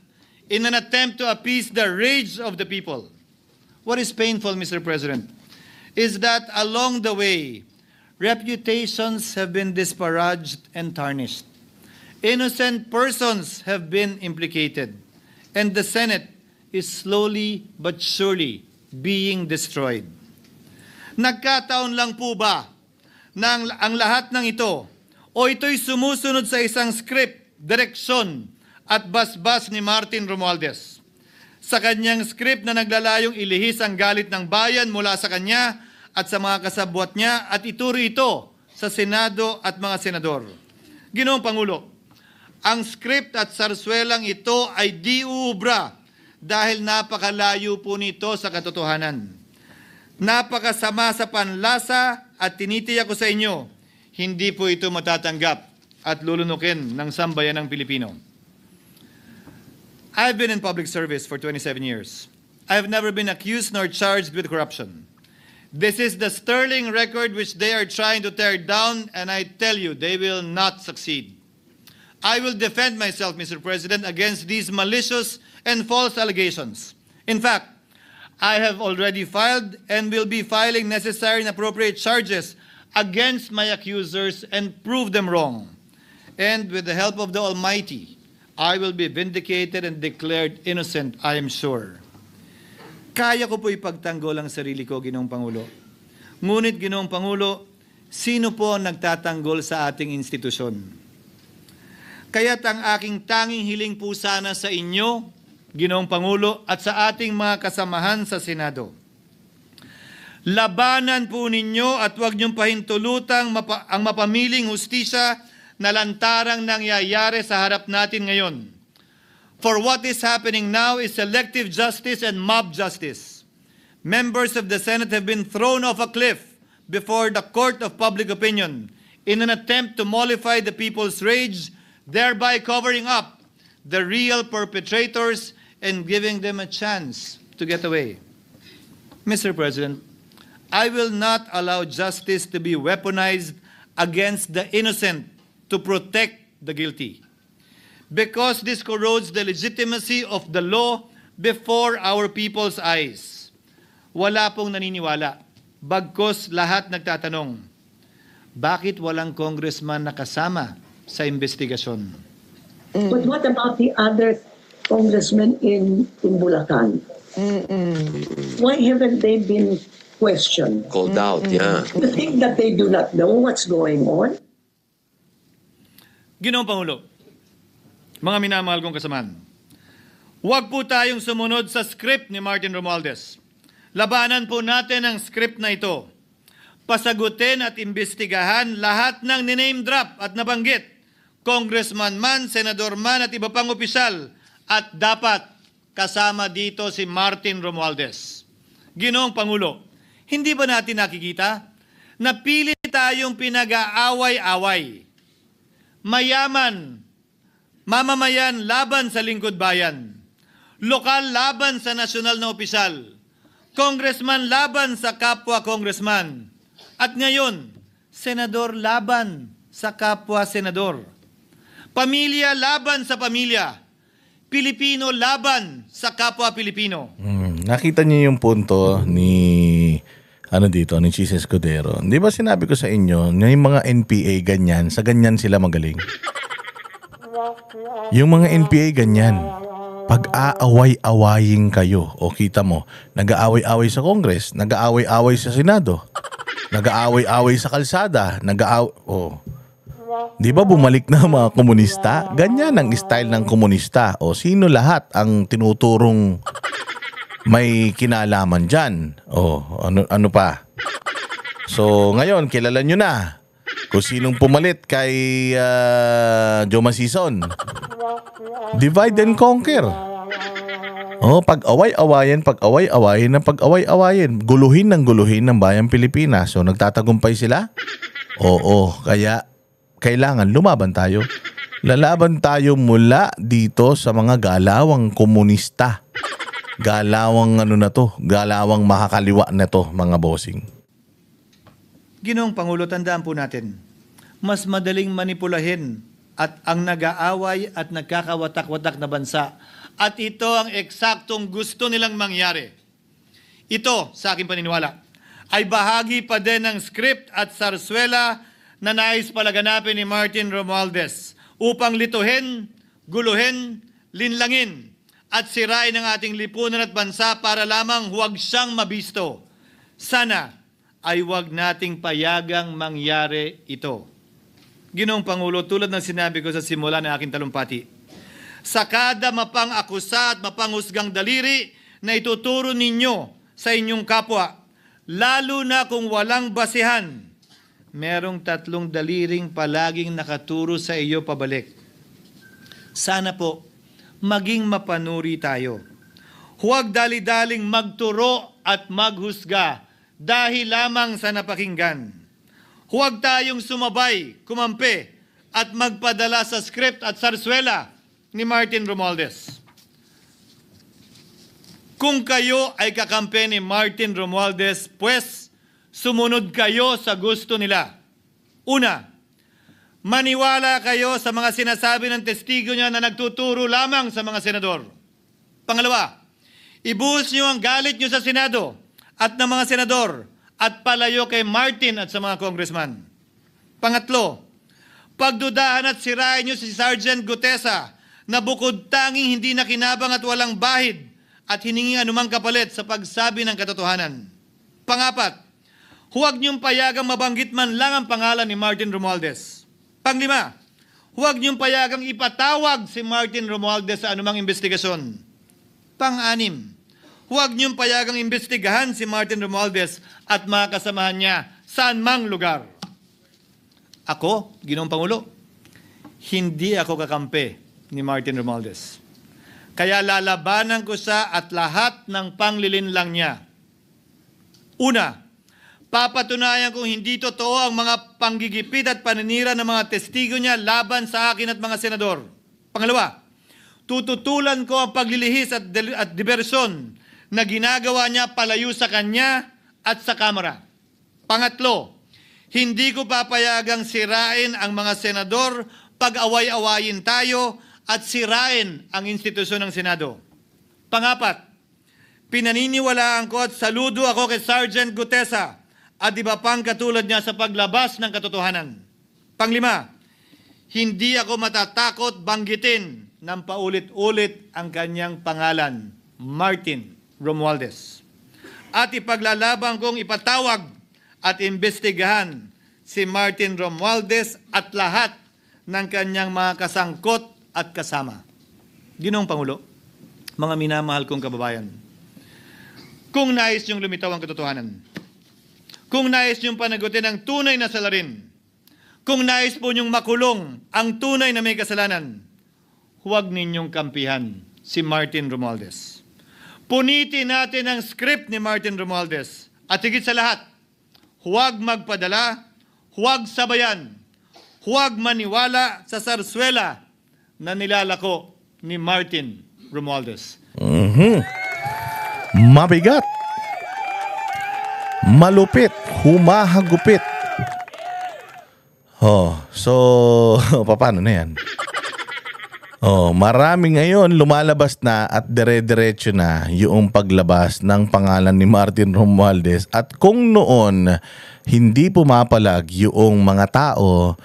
in an attempt to appease the rage of the people? What is painful, Mr. President, is that along the way, reputations have been disparaged and tarnished. Innocent persons have been implicated, and the Senate is slowly but surely being destroyed. Nagkataon lang po ba na ang lahat ng ito o ito'y sumusunod sa isang script, direksyon at basbas ni Martin Romualdez? Sa kanyang script na naglalayong ilihis ang galit ng bayan mula sa kanya at sa mga kasabwat niya at ituro ito sa Senado at mga senador. Ginoong Pangulo, ang script at sarswelang ito ay di uubra dahil napakalayo po nito sa katotohanan. Napakasama sa panlasa at tinitiyak ko sa inyo, hindi po ito matatanggap at lulunukin ng sambayanang Pilipino. I've been in public service for 27 years. I've never been accused nor charged with corruption. This is the sterling record which they are trying to tear down, and I tell you, they will not succeed. I will defend myself, Mr. President, against these malicious and false allegations. In fact, I have already filed and will be filing necessary and appropriate charges against my accusers and prove them wrong. And with the help of the Almighty, I will be vindicated and declared innocent, I am sure. Kaya ko po ipagtanggol ang sarili ko, Ginoong Pangulo. Ngunit, Ginoong Pangulo, sino po ang nagtatanggol sa ating institusyon? Kaya't ang aking tanging hiling po sana sa inyo, Ginoong Pangulo, at sa ating mga kasamahan sa Senado. Labanan po ninyo at huwag niyong pahintulutang ang mapamiling hustisya na lantarang nangyayari sa harap natin ngayon. For what is happening now is selective justice and mob justice. Members of the Senate have been thrown off a cliff before the court of public opinion in an attempt to mollify the people's rage, thereby covering up the real perpetrators and giving them a chance to get away. Mr. President, I will not allow justice to be weaponized against the innocent to protect the guilty. Because this corrodes the legitimacy of the law before our people's eyes. Wala pong naniniwala. Bagkos lahat nagtatanong, bakit walang congressman na kasama sa investigasyon? But what about the other congressmen in Bulacan? Why haven't they been questioned? Called out, yeah. You think that they do not know what's going on? Ginoong Pangulo, mga minamahal kong kasamaan, huwag po tayong sumunod sa script ni Martin Romualdez. Labanan po natin ang script na ito. Pasagutin at imbestigahan lahat ng niname drop at nabanggit, congressman man, senador man at iba pang opisyal, at dapat kasama dito si Martin Romualdez. Ginoong Pangulo, hindi ba natin nakikita na pilit tayong pinag-aaway-away? Mayaman, mamamayan laban sa lingkod bayan, lokal laban sa nasyonal na opisyal, congressman laban sa kapwa congressman, at ngayon, senador laban sa kapwa senador, pamilya laban sa pamilya, Pilipino laban sa kapwa Pilipino. Nakita niyo yung punto ni ni Chis Escudero. Di ba sinabi ko sa inyo, na yung mga NPA ganyan, sa ganyan sila magaling. Yung mga NPA ganyan, pag-aaway-awayin kayo, o kita mo, nag-aaway-away sa Congress, nag-aaway-away sa Senado, nag-aaway-away sa kalsada, di ba bumalik na mga komunista? Ganyan ang style ng komunista. O sino lahat ang tinuturong may kinalaman dyan? Ano pa? So ngayon, kilala nyo na kung sinong pumalit kay Joe Masison. Divide and conquer. Pag-away-awayin, guluhin ng bayang Pilipinas. So nagtatagumpay sila? Oo, kaya kailangan lumaban tayo. Lalaban tayo mula dito sa mga galawang komunista. Galawang galawang makakaliwa na to, mga bossing. Ginoong Pangulo, tandaan po natin, mas madaling manipulahin at ang nag-aaway at nagkakawatak-watak na bansa. At ito ang eksaktong gusto nilang mangyari. Ito, sa aking paniniwala, ay bahagi pa din ng script at sarswela na nais palaganapin ni Martin Romualdez upang lituhin, guluhin, linlangin at sirain ang ating lipunan at bansa para lamang huwag siyang mabisto. Sana ay huwag nating payagang mangyari ito. Ginoong Pangulo, tulad ng sinabi ko sa simula ng aking talumpati, sa kada mapang-akusa at mapanghusgang daliri na ituturo ninyo sa inyong kapwa, lalo na kung walang basihan, merong 3 daliring palaging nakaturo sa iyo pabalik. Sana po, maging mapanuri tayo. Huwag dali-daling magturo at maghusga dahil lamang sa napakinggan. Huwag tayong sumabay, kumampi, at magpadala sa script at sarswela ni Martin Romualdez. Kung kayo ay kakampi ni Martin Romualdez, pues sumunod kayo sa gusto nila. Una, maniwala kayo sa mga sinasabi ng testigo niya na nagtuturo lamang sa mga senador. Pangalawa, ibuhos niyo ang galit niyo sa Senado at ng mga senador at palayo kay Martin at sa mga congressman. Pangatlo, pagdudahan at sirain niyo si Sergeant Gutesa na bukod tanging hindi nakinabang at walang bahid at hiningi anumang kapalit sa pagsabi ng katotohanan. Pangapat, huwag niyong payagang mabanggit man lang ang pangalan ni Martin Romualdez. Panglima, huwag niyong payagang ipatawag si Martin Romualdez sa anumang investigasyon. Pang-anim, huwag niyong payagang imbestigahan si Martin Romualdez at mga kasamahan niya saan mang lugar. Ako, Ginoong Pangulo, hindi ako kakampi ni Martin Romualdez. Kaya lalabanan ko siya at lahat ng panglilinlang niya. Una, papatunayan kung hindi totoo ang mga panggigipit at paninira ng mga testigo niya laban sa akin at mga senador. Pangalawa, tututulan ko ang paglilihis at diversyon na ginagawa niya palayo sa kanya at sa Kamara. Pangatlo, hindi ko papayagang sirain ang mga senador pag away-awayin tayo at sirain ang institusyon ng Senado. Pangapat, pinaniniwalaan ko at saludo ako kay Sergeant Gutesa at iba pang katulad niya sa paglabas ng katotohanan. Panglima, hindi ako matatakot banggitin ng paulit-ulit ang kanyang pangalan, Martin Romualdez. At ipaglalaban kong ipatawag at imbestigahan si Martin Romualdez at lahat ng kanyang mga kasangkot at kasama. Ginoong Pangulo, mga minamahal kong kababayan, kung nais niyong lumitaw ang katotohanan, kung nais niyong panagutin ang tunay na salarin, kung nais po niyong makulong ang tunay na may kasalanan, huwag ninyong kampihan si Martin Romualdez. Punitin natin ang script ni Martin Romualdez. At higit sa lahat, huwag magpadala, huwag sabayan, huwag maniwala sa sarswela na nilalako ni Martin Romualdez. Mabigat. Malupit. Humahagupit. So, paano na yan? Marami ngayon lumalabas na at dire-diretso na yung paglabas ng pangalan ni Martin Romualdez. At kung noon hindi pumapalag yung mga tao,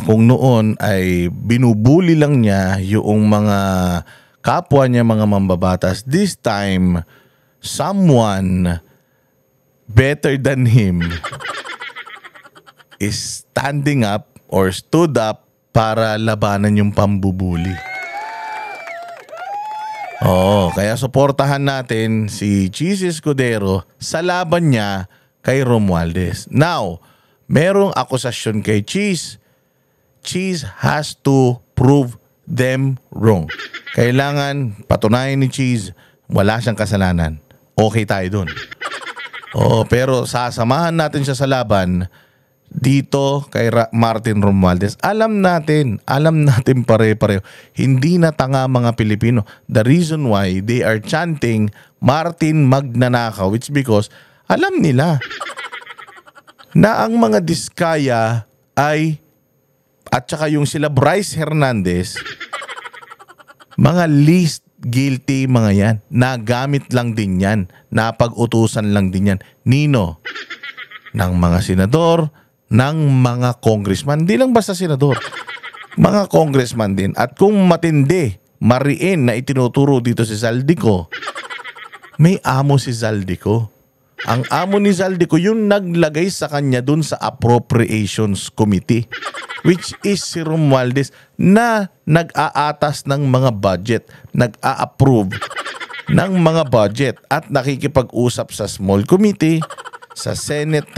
kung noon ay binubuli lang niya yung mga kapwa niya, mga mambabatas, this time someone better than him is standing up or stood up para labanan yung pambubuli. Kaya suportahan natin si Cheese Escudero sa laban niya kay Romualdez. Now, merong akusasyon kay Cheese. Cheese has to prove them wrong. Kailangan patunayan ni Cheese wala siyang kasalanan. Okay tayo dun. Pero sasamahan natin siya sa laban dito kay Martin Romualdez. Alam natin pare-pareho. Hindi na tanga mga Pilipino. The reason why they are chanting Martin magnanakaw, it's because alam nila na ang mga diskaya ay at saka yung sila Bryce Hernandez, mga least guilty mga yan. Nagamit lang din yan. Napag-utusan lang din yan. Nino? Ng mga senador, ng mga congressman. Hindi lang basta senador. Mga congressman din. At kung matindi mariin na itinuturo dito si Zaldico, may amo si Zaldico. Ang amo ni Zaldico yung naglagay sa kanya dun sa Appropriations Committee, which is si Romualdez, na nag-aatas ng mga budget, nag-a-approve ng mga budget at nakikipag-usap sa Small Committee, sa Senate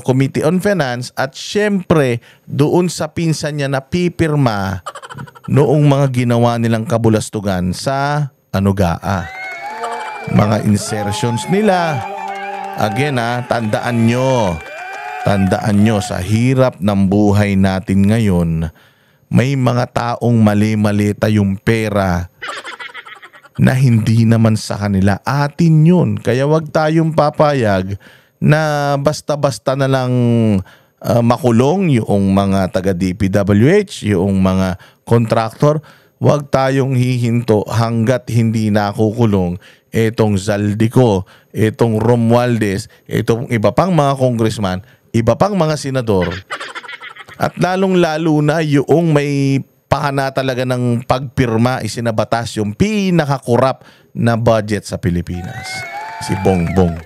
Committee on Finance, at syempre doon sa pinsan niya na pipirma noong mga ginawa nilang kabulastugan sa GAA. Mga insertions nila. Again tandaan nyo sa hirap ng buhay natin ngayon, may mga taong mali-mali tayong pera na hindi naman sa kanila, atin yun. Kaya wag tayong papayag na basta-basta na lang makulong yung mga taga DPWH, yung mga contractor. Wag tayong hihinto hanggat hindi nakukulong etong Zaldico, etong Romualdez, etong iba pang mga congressman, iba pang mga senador, at lalong-lalo na yung may pakana talaga ng pagpirma, isinabatas yung pinakakurap na budget sa Pilipinas. Si Bongbong.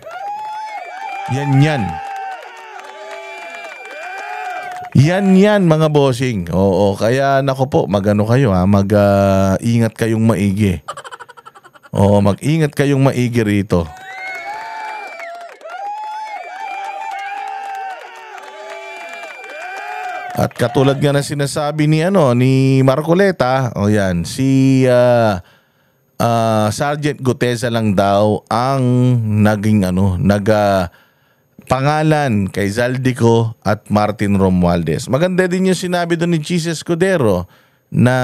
Yan mga bossing. Oo, kaya nako po, magano kayo mag-ingat kayong maigi. Oo, mag-ingat kayong maigi rito. At katulad nga na sinasabi ni Marcoleta, si Sergeant Gutesa lang daw ang naging pangalan kay Zaldico at Martin Romualdez. Maganda din yung sinabi doon ni Jesus Escudero na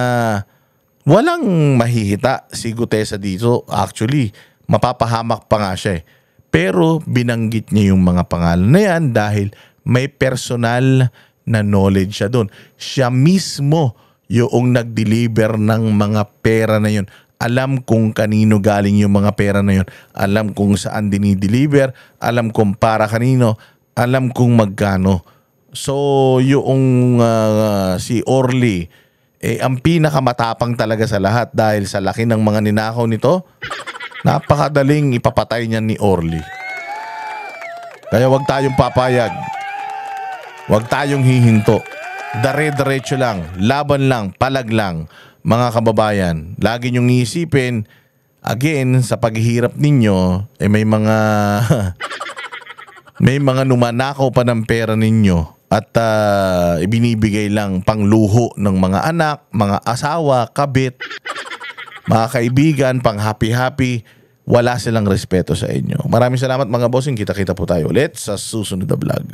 walang mahihita si Gutesa dito. Actually, mapapahamak pa nga siya. Pero binanggit niya yung mga pangalan na yan dahil may personal na knowledge siya doon. Siya mismo yung nag-deliver ng mga pera na yun. Alam kung kanino galing yung mga pera na yun. Alam kung saan dinideliver. Alam kung para kanino. Alam kung magkano. So, yung si Orly, ang pinakamatapang talaga sa lahat dahil sa laki ng mga ninakaw nito, napakadaling ipapatay niyan ni Orly. Kaya wag tayong papayag. Wag tayong hihinto. Dire-diretso lang, laban lang, palag lang. Mga kababayan, lagi niyong iisipin, again, sa paghihirap ninyo, may mga numanakaw pa ng pera ninyo at ibinibigay lang pangluho ng mga anak, mga asawa, kabit, mga kaibigan, pang happy-happy. Wala silang respeto sa inyo. Maraming salamat mga bossing. Kita-kita po tayo ulit sa susunod na vlog.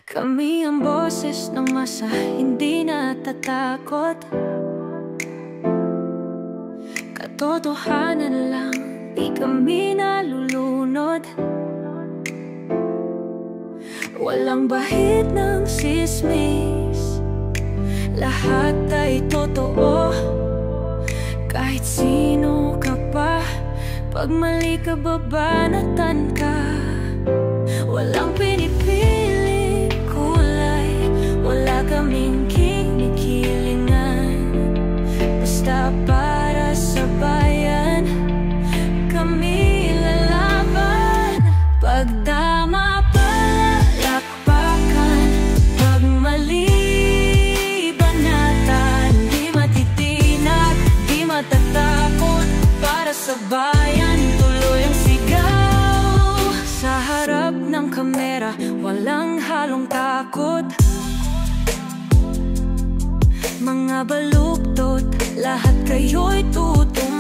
Kami ang boses ng masa, hindi natatakot. Katotohanan lang, di kami nalulunod. Walang bahid ng sismis, lahat ay totoo. Kahit sino ka pa, pag mali ka babanatan ka. Walang pinipili kulay, wala kaming kinikilingan. Basta para sa bayan, kami lalaban. Pag tama palakpakan, pag mali banatan. Di matitinag, di matatakot, para sa bayan tuloy ang sigaw. Sa harap ng kamera, walang halong takot. Mga baluktot, lahat kayo'y tutumba.